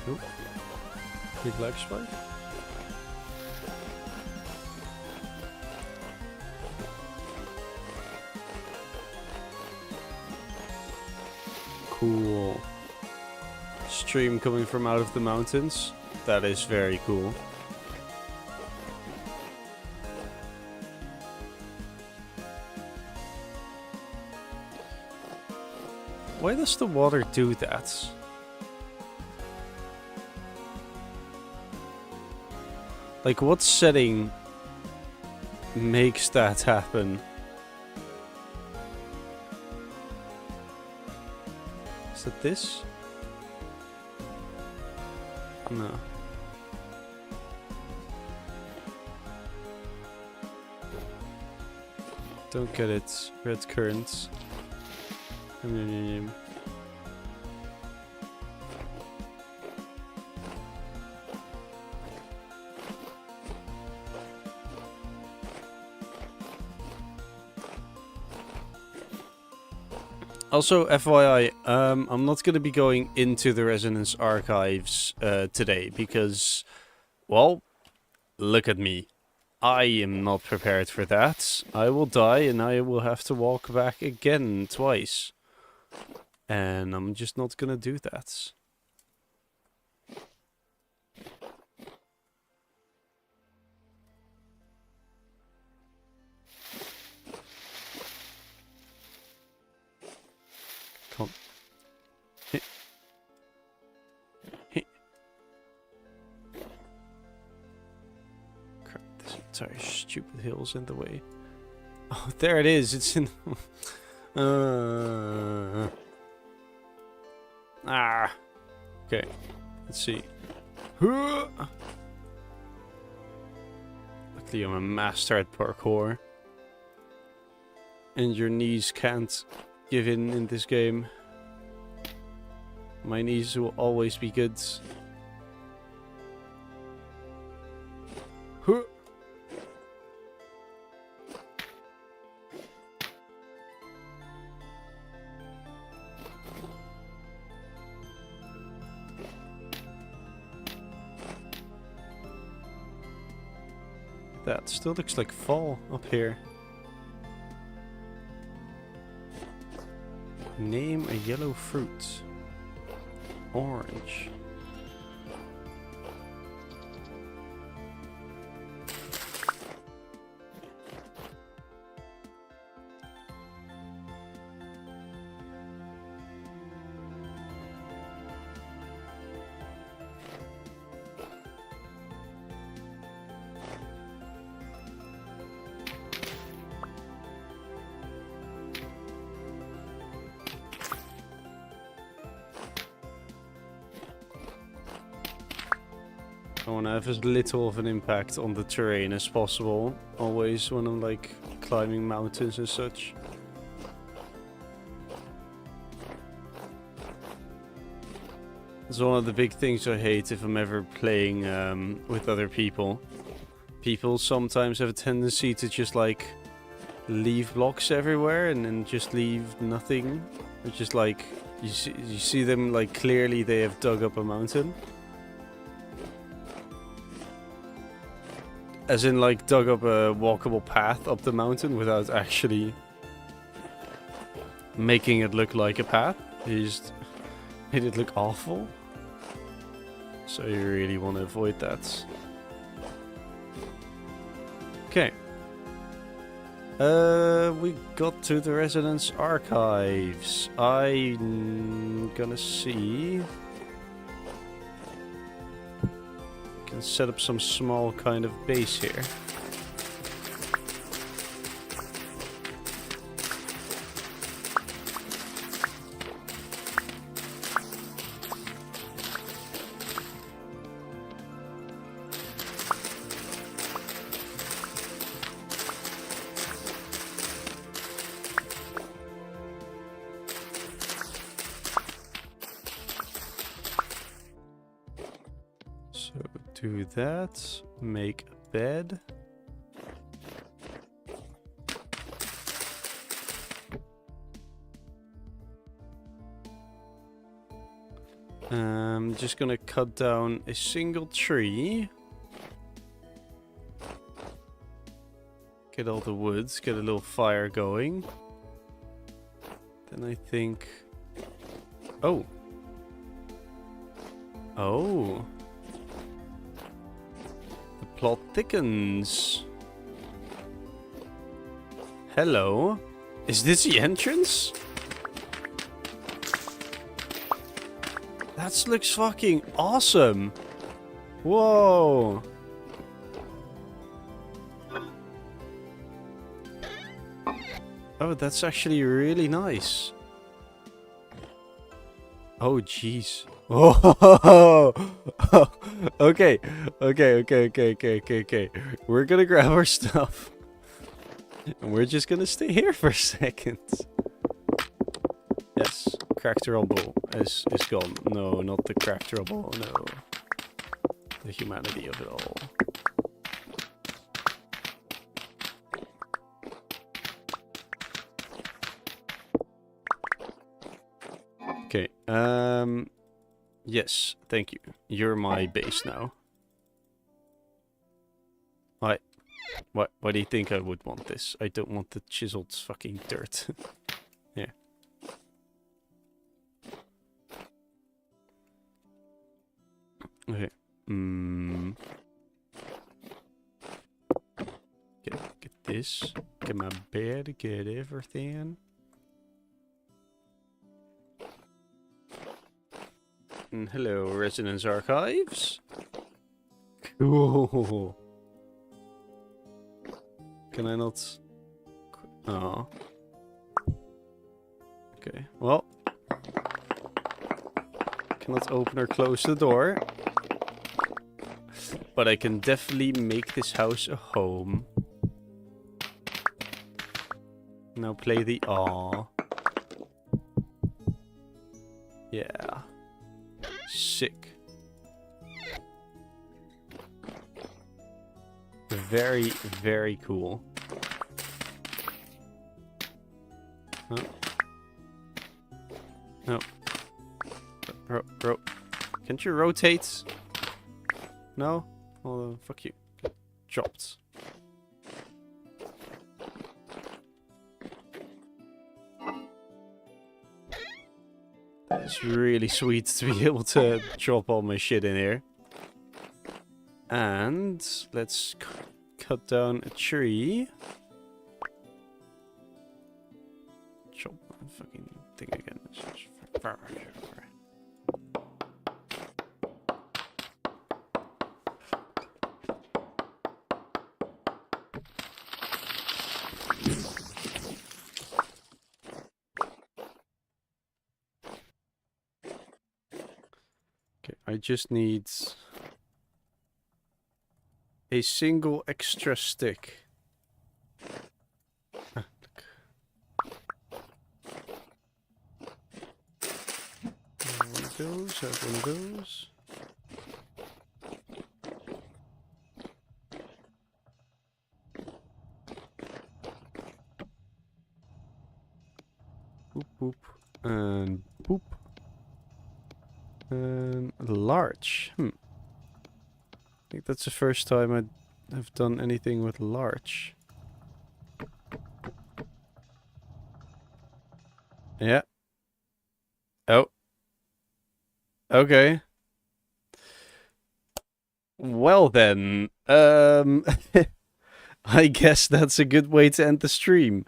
Oop. Big lag spike. Cool. Stream coming from out of the mountains. That is very cool. Why does the water do that? Like, what setting makes that happen? Is it this? No. Don't get it. Red currents. Also, FYI, I'm not going to be going into the Resonance archives today because, well, look at me. I am not prepared for that. I will die and I will have to walk back again twice. And I'm just not gonna do that. Come. Crap, this entire stupid hill's in the way. Oh, there it is. It's in. Okay. Let's see. Luckily, I'm a master at parkour. And your knees can't give in this game. My knees will always be good. That still looks like fall up here. Name a yellow fruit. Orange. I want to have as little of an impact on the terrain as possible. Always when I'm like climbing mountains and such. It's one of the big things I hate if I'm ever playing with other people. People sometimes have a tendency to just like leave blocks everywhere and then just leave nothing. It's just like you see them like clearly they have dug up a mountain. As in, like, dug up a walkable path up the mountain without actually making it look like a path. He just made it look awful. So you really want to avoid that. Okay. We got to the residence archives. I'm gonna see. Can set up some small kind of base here. Do that. Make a bed. I'm just gonna cut down a single tree. Get all the woods, get a little fire going. Then I think... Oh! Oh! The plot thickens. Hello? Is this the entrance? That looks fucking awesome! Whoa! Oh, that's actually really nice. Oh, jeez. Oh, okay. We're gonna grab our stuff. And we're just gonna stay here for a second. Yes, cracked rubble is gone. No, not the cracked rubble, no. The humanity of it all. Okay, yes, thank you. You're my base now. Why do you think I would want this? I don't want the chiseled fucking dirt. Yeah. Okay. Get this. Get my bed. Get everything. And hello, Residence Archives. Cool. Can I not? Oh. Okay. Well. Cannot open or close the door. But I can definitely make this house a home. Now play the aw. Yeah. Sick. Very, very cool. Oh. No. Bro. Can't you rotate? No? Oh, fuck you. Get dropped. It's really sweet to be able to drop all my shit in here. And let's cut down a tree. Chop the fucking thing again. Okay, I just need a single extra stick. Ah, look. One of those, have one of those. Boop, boop, and boop. And large. I think that's the first time I have done anything with large. Yeah. Oh. Okay. Well then, I guess that's a good way to end the stream.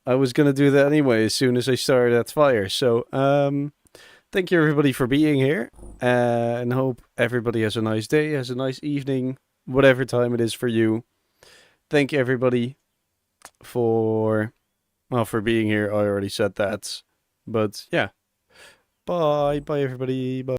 I was gonna do that anyway as soon as I started that fire. So, thank you everybody for being here, and hope everybody has a nice day, has a nice evening, whatever time it is for you. Thank you everybody for being here. I already said that, but yeah. Bye everybody. Bye.